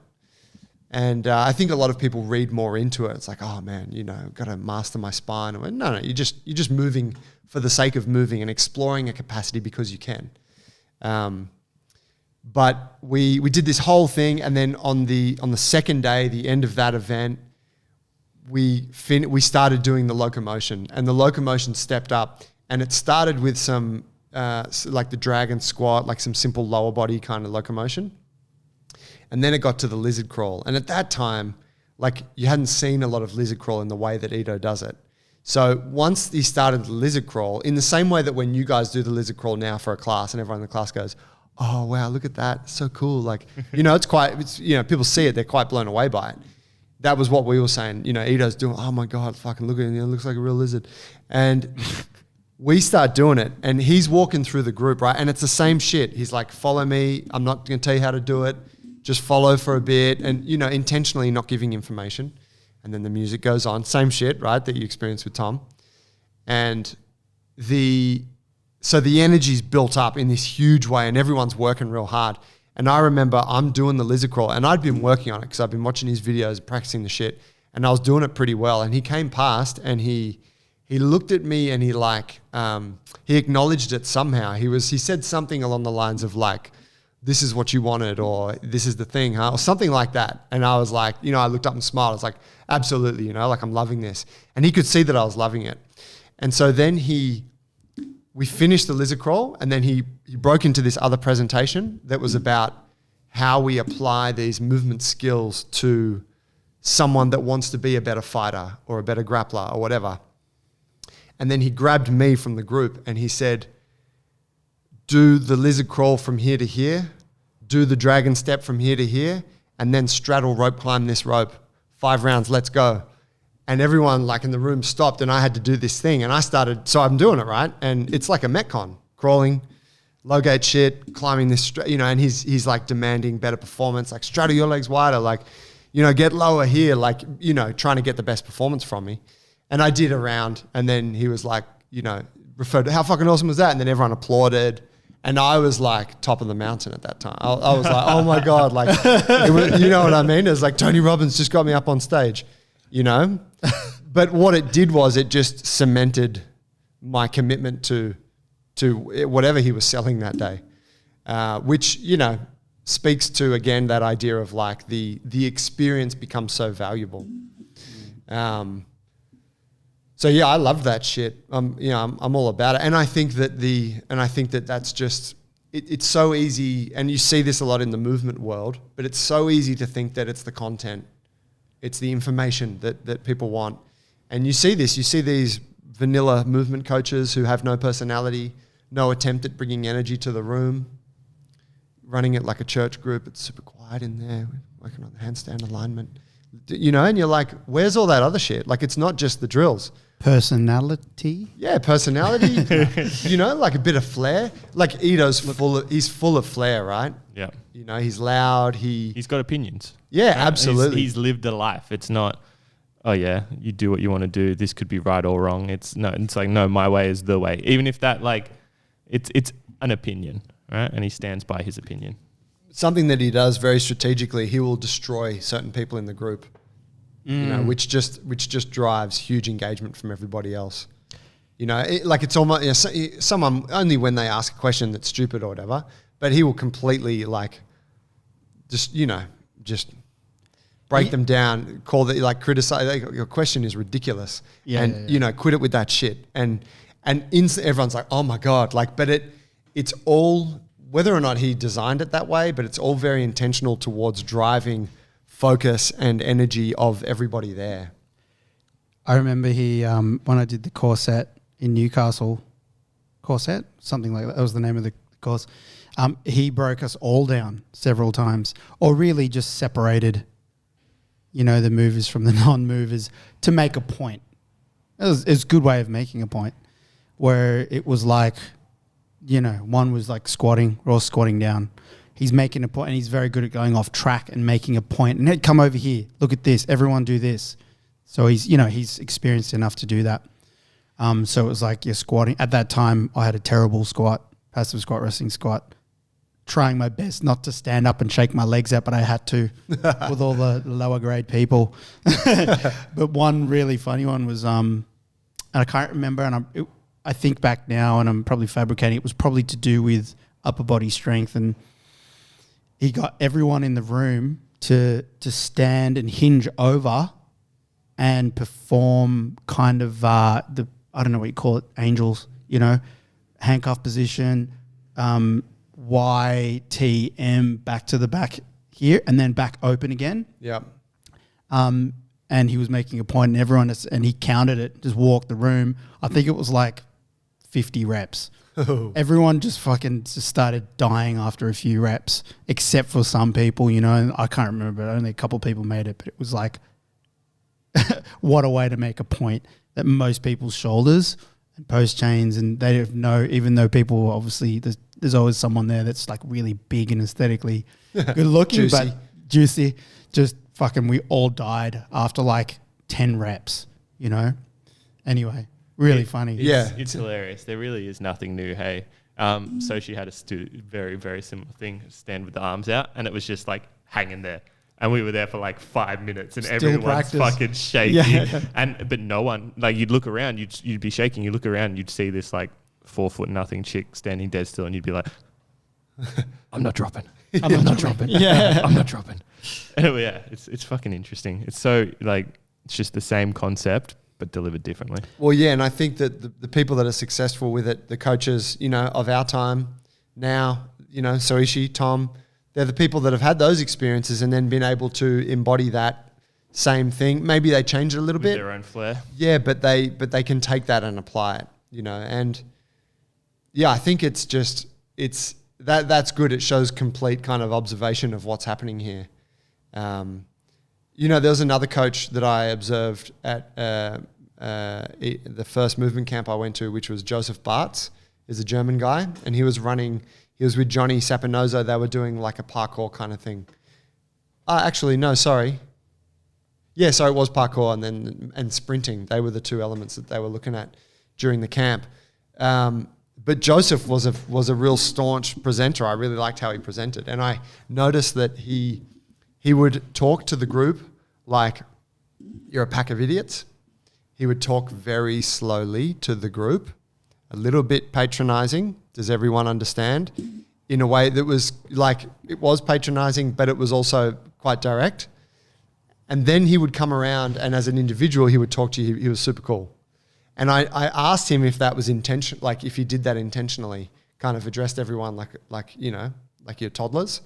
And I think a lot of people read more into it. It's like, oh man, you know, got to master my spine. I went, no, you're just moving for the sake of moving and exploring a capacity because you can. But we did this whole thing, and then on the second day, the end of that event, we started doing the locomotion, and the locomotion stepped up, and it started with some like the dragon squat, like some simple lower body kind of locomotion, and then it got to the lizard crawl. And at that time, like, you hadn't seen a lot of lizard crawl in the way that Ido does it. So once he started the lizard crawl, in the same way that when you guys do the lizard crawl now for a class, and everyone in the class goes, oh wow, look at that, so cool. Like, you know, it's you know, people see it, they're quite blown away by it. That was what we were saying. You know, Ido's doing, oh my God, fucking look at it, it looks like a real lizard. And we start doing it, and he's walking through the group, right? And it's the same shit. He's like, follow me, I'm not gonna tell you how to do it, just follow for a bit, and, you know, intentionally not giving information. And then the music goes on, same shit, right, that you experienced with Tom. And so the energy's built up in this huge way, and everyone's working real hard. And I remember I'm doing the lizard crawl, and I'd been working on it because I've been watching his videos, practicing the shit, and I was doing it pretty well. And he came past, and he looked at me, and he acknowledged it somehow. He said something along the lines of like, this is what you wanted, or this is the thing, huh? Or something like that. And I was like, you know, I looked up and smiled. I was like, absolutely, you know, like, I'm loving this. And he could see that I was loving it. And so then we finished the lizard crawl, and then he broke into this other presentation that was about how we apply these movement skills to someone that wants to be a better fighter or a better grappler or whatever. And then he grabbed me from the group and he said, do the lizard crawl from here to here, do the dragon step from here to here, and then straddle rope climb this rope. 5 rounds, let's go. And everyone, like, in the room stopped, and I had to do this thing, and I started, so I'm doing it, right? And it's like a Metcon, crawling, low gate shit, climbing this, you know, and he's like demanding better performance, like, straddle your legs wider, like, you know, get lower here, like, you know, trying to get the best performance from me. And I did a round, and then he was like, you know, referred to how fucking awesome was that, and then everyone applauded. And I was like top of the mountain at that time. I was like, oh my God, like, you know what I mean? It's like Tony Robbins just got me up on stage, you know? But what it did was it just cemented my commitment to whatever he was selling that day, which, you know, speaks to, again, that idea of like the experience becomes so valuable. So yeah, I love that shit. I'm all about it, and I think that that's just it's so easy, and you see this a lot in the movement world. But it's so easy to think that it's the content, it's the information that people want, and you see these vanilla movement coaches who have no personality, no attempt at bringing energy to the room, running it like a church group. It's super quiet in there, working on the handstand alignment, you know, and you're like, where's all that other shit? Like, it's not just the drills. Personality? Yeah, personality. You know, like a bit of flair. Like Ito's he's full of flair, right? Yeah. You know, he's loud. He's got opinions. Yeah, absolutely. He's lived a life. It's not, oh yeah, you do what you want to do. This could be right or wrong. It's like, no, my way is the way. Even if that, like, it's an opinion, right? And he stands by his opinion. Something that he does very strategically, he will destroy certain people in the group. You know, which just drives huge engagement from everybody else. You know, it's almost, you know, someone only when they ask a question that's stupid or whatever, but he will completely like just break them down, criticize. Like, your question is ridiculous, you know, quit it with that shit. And everyone's like, oh my God, like, but it's all, whether or not he designed it that way, but it's all very intentional towards driving focus and energy of everybody there. I remember he, when I did the Corset in Newcastle, Corset, something like that, that was the name of the course, he broke us all down several times, or really just separated, you know, the movers from the non-movers to make a point. It was a good way of making a point, where it was like, you know, one was like squatting, we're all squatting down. He's making a point, and he's very good at going off track and making a point. And he'd come over here, look at this, everyone do this. So he's experienced enough to do that. So it was like you're squatting. At that time, I had a terrible squat, passive squat, wrestling squat, trying my best not to stand up and shake my legs out, but I had to with all the lower grade people. But one really funny one was, and I can't remember, and I think back now, and I'm probably fabricating, it was probably to do with upper body strength, and he got everyone in the room to stand and hinge over and perform kind of I don't know what you call it, angels, you know, handcuff position, YTM back to the back here, and then back open again. Yeah. And he was making a point, and everyone, and he counted it, just walked the room. I think it was like 50 reps. Everyone just started dying after a few reps, except for some people, you know, and I can't remember, only a couple of people made it, but it was like, what a way to make a point that most people's shoulders and post chains, and they don't know, even though people obviously, there's always someone there that's like really big and aesthetically good looking, but juicy, just fucking, we all died after like 10 reps, you know? Anyway. Really funny. It's hilarious. There really is nothing new, hey. So she had us do very, very similar thing, stand with the arms out, and it was just like hanging there. And we were there for like 5 minutes, and everyone's fucking shaking. Yeah. But no one, like, you'd look around, you'd be shaking, you look around, you'd see this like 4'0" chick standing dead still, and you'd be like, I'm not dropping. I'm not dropping. Yeah. I'm not dropping. Anyway, yeah, it's fucking interesting. It's so like, it's just the same concept, but delivered differently. Well, yeah, and I think that the people that are successful with it, the coaches, you know, of our time now, you know, Soishi, Tom, they're the people that have had those experiences and then been able to embody that same thing. Maybe they change it a little bit. Their own flair. Yeah, but they can take that and apply it, you know. And yeah, I think it's that's good. It shows complete kind of observation of what's happening here. You know, there was another coach that I observed at the first movement camp I went to, which was Joseph Bartz, is a German guy, and he was with Johnny Sapinozo. They were doing like a parkour kind of thing. Actually, no, sorry. Yeah, so it was parkour and sprinting. They were the two elements that they were looking at during the camp. But Joseph was a real staunch presenter. I really liked how he presented, and I noticed that he would talk to the group like you're a pack of idiots. He would talk very slowly to the group, a little bit patronizing. Does everyone understand? In a way that was like, it was patronizing, but it was also quite direct. And then he would come around, and as an individual, he would talk to you. He was super cool. And I asked him if that was intention, like if he did that intentionally, kind of addressed everyone like your toddlers.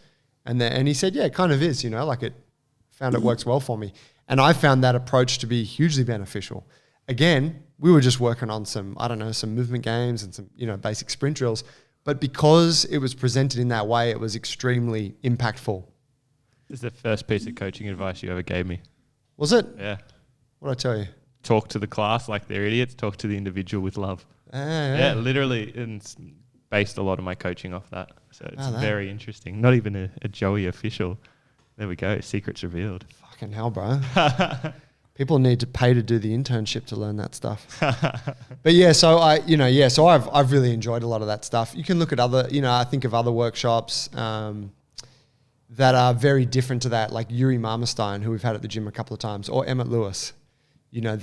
And he said, yeah, it kind of is, like it found it works well for me. And I found that approach to be hugely beneficial. Again, we were just working on some movement games and some, basic sprint drills. But because it was presented in that way, it was extremely impactful. This is the first piece of coaching advice you ever gave me. Was it? Yeah. What'd I tell you? Talk to the class like they're idiots. Talk to the individual with love. Yeah, literally. And it's based a lot of my coaching off that. So it's very interesting. Not even a Joey official. There we go. Secrets revealed. Fucking hell, bro. People need to pay to do the internship to learn that stuff. But yeah, so I've really enjoyed a lot of that stuff. You can look at other, I think of other workshops that are very different to that, like Yuri Marmerstein, who we've had at the gym a couple of times, or Emmett Lewis. Yuri's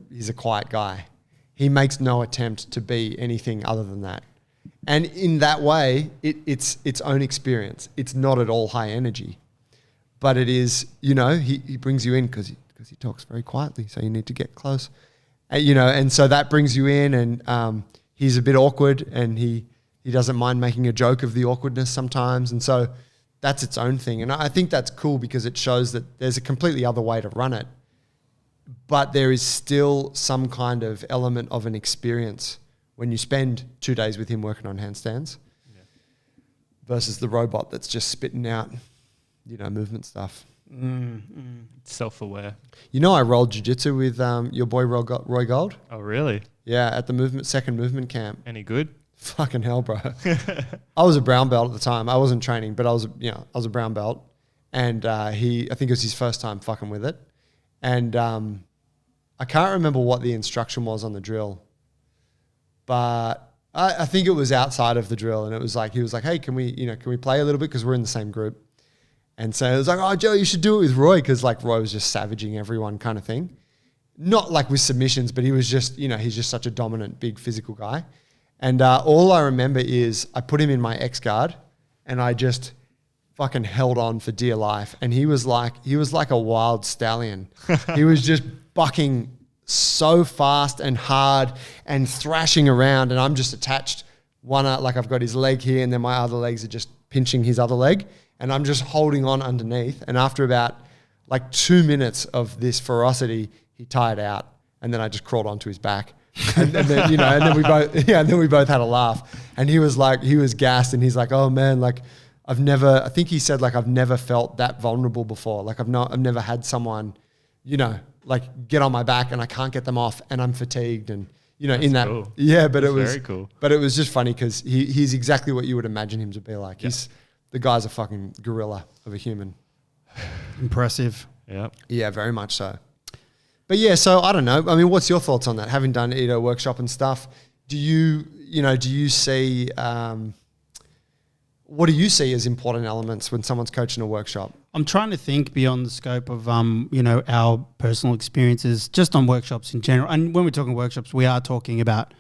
he's a quiet guy. He makes no attempt to be anything other than that. And in that way, it's its own experience. It's not at all high energy. But it is, he brings you in because he talks very quietly, so you need to get close. And so that brings you in, and he's a bit awkward, and he doesn't mind making a joke of the awkwardness sometimes. And so that's its own thing. And I think that's cool because it shows that there's a completely other way to run it. But there is still some kind of element of an experience when you spend 2 days with him working on handstands versus the robot that's just spitting out, movement stuff. Self-aware. I rolled jiu-jitsu with your boy Roy Gold. Oh, really? Yeah, at the second movement camp. Any good? Fucking hell, bro. I was a brown belt at the time. I wasn't training, but I was a brown belt. And I think it was his first time fucking with it. And I can't remember what the instruction was on the drill, but I think it was outside of the drill. And it was like, he was like, hey, can we play a little bit? Because we're in the same group. And so it was like, oh, Joe, you should do it with Roy. Because like Roy was just savaging everyone kind of thing. Not like with submissions, but he was just, he's just such a dominant, big physical guy. And all I remember is I put him in my X guard and I just fucking held on for dear life. And he was like a wild stallion. He was just bucking so fast and hard and thrashing around. And I'm just attached like I've got his leg here and then my other legs are just pinching his other leg. And I'm just holding on underneath. And after about like 2 minutes of this ferocity, he tired out. And then I just crawled onto his back. and then we both had a laugh. And he was gassed and he's like, oh man, like I think he said like, I've never felt that vulnerable before. Like I've never had someone, like get on my back and I can't get them off and I'm fatigued and, That's in that. Cool. Yeah, but it was very cool. But it was just funny because he's exactly what you would imagine him to be like. Yep. The guy's a fucking gorilla of a human. Impressive. Yeah. Yeah, very much so. But yeah, so I don't know. I mean, what's your thoughts on that? Having done Edo workshop and stuff, do you see, what do you see as important elements when someone's coaching a workshop? I'm trying to think beyond the scope of, our personal experiences just on workshops in general. And when we're talking workshops, we are talking about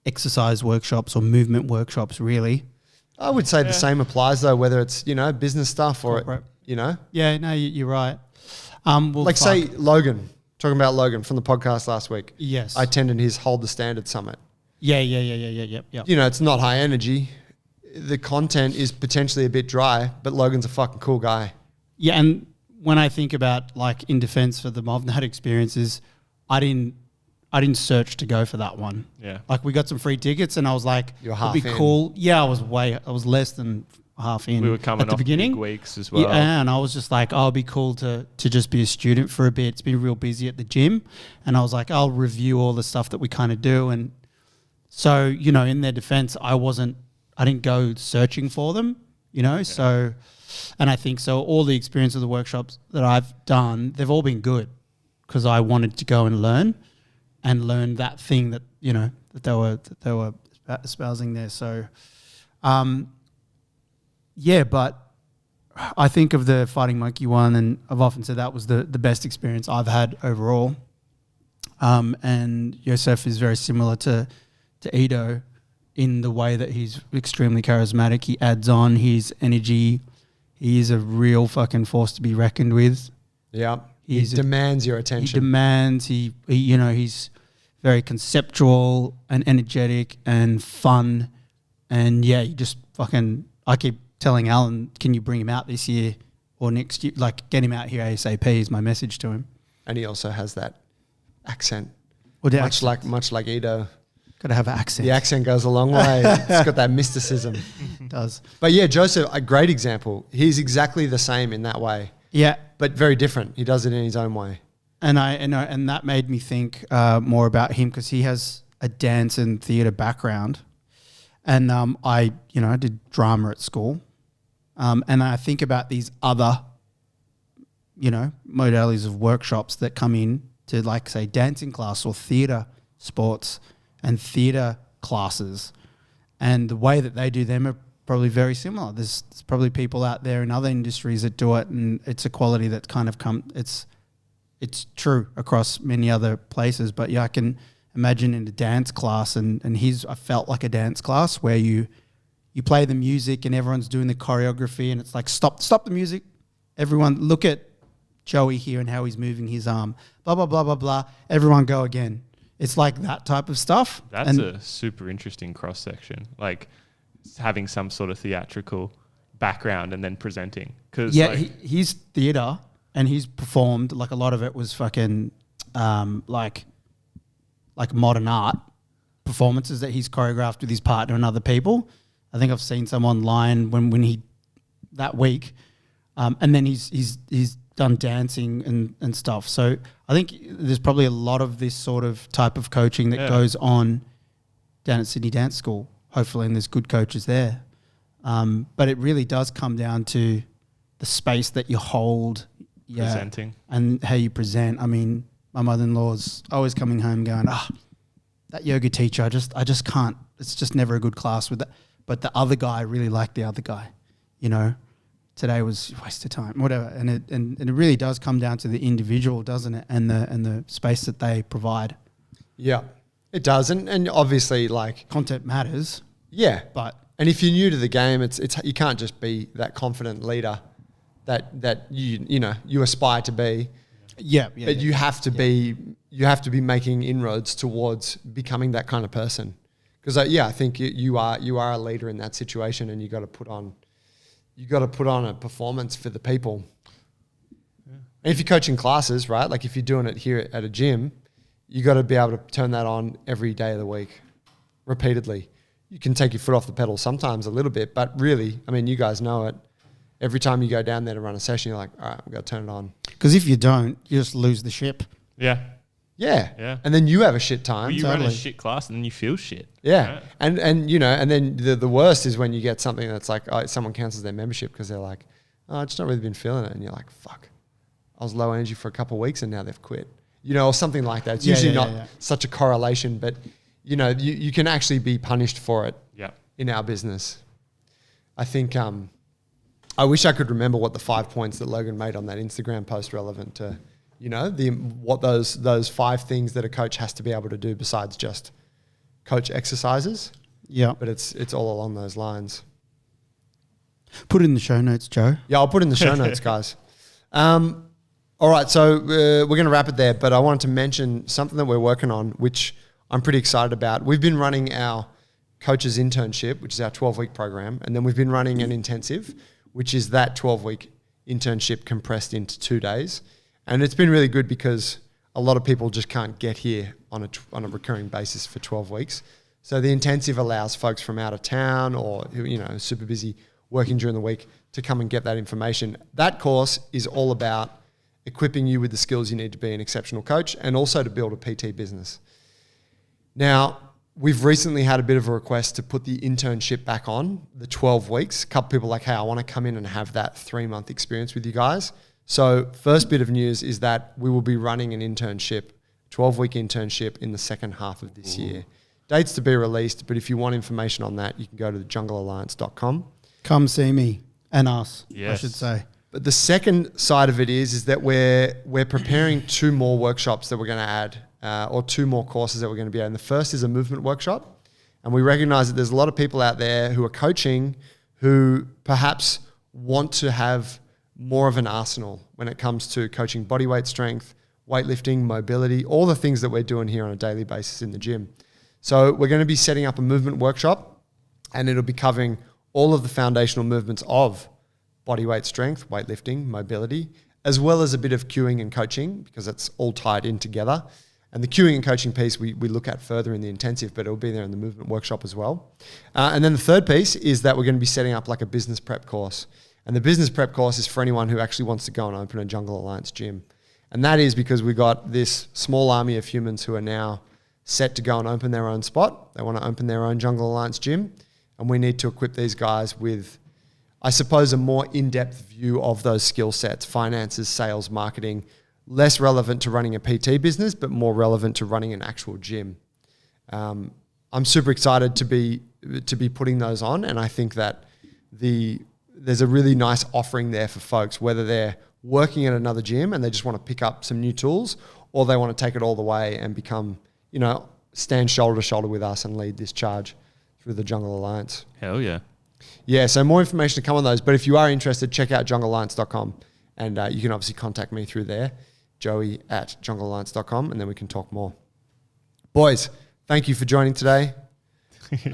exercise workshops or movement workshops, really. I would say the same applies though, whether it's, business stuff or, corporate. Yeah, no, you're right. Say Logan, talking about Logan from the podcast last week. Yes. I attended his Hold the Standard Summit. Yeah. It's not high energy. The content is potentially a bit dry, but Logan's a fucking cool guy. Yeah, and when I think about like in defense for the MovNat experiences, I didn't search to go for that one. Yeah. Like we got some free tickets and I was like, You're half it'd be in. cool. Yeah, I was less than half in. We were coming at the off beginning. big weeks as well. Yeah, and I was just like, it'd be cool to just be a student for a bit. It's been real busy at the gym. And I was like, I'll review all the stuff that we kind of do. And so, in their defense, I didn't go searching for them, so, and I think so all the experience of the workshops that I've done, they've all been good because I wanted to go and learn. and learn that thing that, you know, that they were espousing there. So, yeah, but I think of the Fighting Monkey one, and I've often said that was the best experience I've had overall. And Yosef is very similar to Ido in the way that he's extremely charismatic. He adds on his energy. He is a real fucking force to be reckoned with. Yeah. He demands your attention. He demands, he you know, he's very conceptual and energetic and fun. And yeah, you just fucking, I keep telling Alan, can you bring him out this year or next year? Like, get him out here ASAP is my message to him. And he also has that accent. Well, much like Ido. Got to have an accent. The accent goes a long way. It's got that mysticism. It does. But yeah, Joseph, a great example. He's exactly the same in that way. Yeah. But very different. He does it in his own way. And that made me think more about him because he has a dance and theatre background. And I did drama at school. And I think about these other, you know, modalities of workshops that come in to, like, say, dancing class or theatre sports and theatre classes. And the way that they do them are probably very similar. There's probably people out there in other industries that do it, and it's a quality that kind of it's true across many other places. But yeah, I can imagine in a dance class, and I felt like a dance class where you play the music and everyone's doing the choreography, and it's like, stop the music. Everyone look at Joey here and how he's moving his arm. Blah, blah, blah, blah, blah. Everyone go again. It's like that type of stuff. That's a super interesting cross-section, like having some sort of theatrical background and then presenting. Cause yeah, he's theatre and he's performed, like a lot of it was fucking like modern art performances that he's choreographed with his partner and other people. I think I've seen some online when he that week, and then he's done dancing and stuff. So I think there's probably a lot of this sort of type of coaching that goes on down at Sydney Dance School, hopefully, and there's good coaches there. But it really does come down to the space that you hold, presenting, and how you present. I mean, my mother-in-law's always coming home going, that yoga teacher, I just can't. It's just never a good class with that. But the other guy, I really liked the other guy, you know. Today was a waste of time, whatever. And it really does come down to the individual, doesn't it? And the space that they provide. Yeah, it does. And obviously, like, content matters. Yeah. And if you're new to the game, it's you can't just be that confident leader that you aspire to be. Yeah. But you have to be making inroads towards becoming that kind of person. Because I think you are a leader in that situation, and you got to put on a performance for the people. Yeah. And if you're coaching classes, right? Like if you're doing it here at a gym, you got to be able to turn that on every day of the week, repeatedly. You can take your foot off the pedal sometimes a little bit, but really, I mean, you guys know it. Every time you go down there to run a session, you're like, all right, I've got to turn it on. Because if you don't, you just lose the ship. Yeah. Yeah. And then you have a shit time. Well, you run a shit class and then you feel shit. Yeah. Right? And then the worst is when you get something that's like, someone cancels their membership because they're like, I've just not really been feeling it. And you're like, fuck, I was low energy for a couple of weeks and now they've quit. Or something like that. It's usually not such a correlation, but you can actually be punished for it in our business. I think I wish I could remember what the 5 points that Logan made on that Instagram post relevant to what those 5 things that a coach has to be able to do besides just coach exercises. Yeah. But it's all along those lines. Put it in the show notes, Joe. Yeah, I'll put it in the show notes, guys. All right, so we're going to wrap it there, but I wanted to mention something that we're working on, which I'm pretty excited about. We've been running our coaches internship, which is our 12-week program, and then we've been running an intensive, which is that 12-week internship compressed into 2 days. And it's been really good because a lot of people just can't get here on a recurring basis for 12 weeks. So the intensive allows folks from out of town or super busy working during the week to come and get that information. That course is all about equipping you with the skills you need to be an exceptional coach and also to build a PT business. Now, we've recently had a bit of a request to put the internship back on, the 12 weeks. A couple people like, hey, I want to come in and have that 3-month experience with you guys. So first bit of news is that we will be running an internship 12-week internship in the second half of this year. Dates to be released, but if you want information on that, you can go to thejunglealliance.com. Come see me and us, I Yes. should say. But the second side of it is that we're preparing 2 more workshops that we're going to add, or 2 more courses that we're going to be adding. The first is a movement workshop, and we recognize that there's a lot of people out there who are coaching who perhaps want to have more of an arsenal when it comes to coaching body weight strength, weightlifting, mobility, all the things that we're doing here on a daily basis in the gym. So we're going to be setting up a movement workshop, and it'll be covering all of the foundational movements of body weight strength, weightlifting, mobility, as well as a bit of cueing and coaching, because it's all tied in together. And the cueing and coaching piece we look at further in the intensive, but it'll be there in the movement workshop as well. And then the third piece is that we're going to be setting up like a business prep course. And the business prep course is for anyone who actually wants to go and open a Jungle Alliance gym. And that is because we got this small army of humans who are now set to go and open their own spot. They want to open their own Jungle Alliance gym. And we need to equip these guys with, I suppose, a more in-depth view of those skill sets, finances, sales, marketing, less relevant to running a PT business, but more relevant to running an actual gym. I'm super excited to be putting those on. And I think that there's a really nice offering there for folks, whether they're working at another gym and they just want to pick up some new tools, or they want to take it all the way and become, stand shoulder to shoulder with us and lead this charge through the Jungle Alliance. Hell yeah. Yeah, so more information to come on those. But if you are interested, check out junglealliance.com, and you can obviously contact me through there, joey@junglealliance.com, and then we can talk more. Boys, thank you for joining today.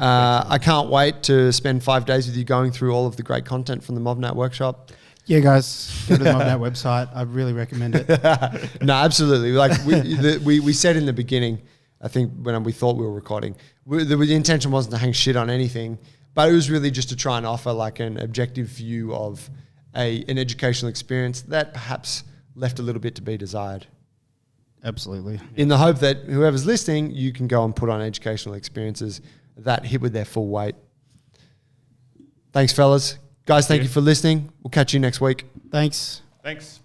I can't wait to spend 5 days with you going through all of the great content from the MovNat workshop. Yeah, guys, go to the MovNat website. I really recommend it. No, absolutely. Like we said in the beginning, I think when we thought we were recording, the intention wasn't to hang shit on anything, but it was really just to try and offer like an objective view of an educational experience that perhaps left a little bit to be desired. Absolutely. In the hope that whoever's listening, you can go and put on educational experiences that hit with their full weight. Thanks, fellas. Guys, thank you for listening. We'll catch you next week. Thanks. Thanks.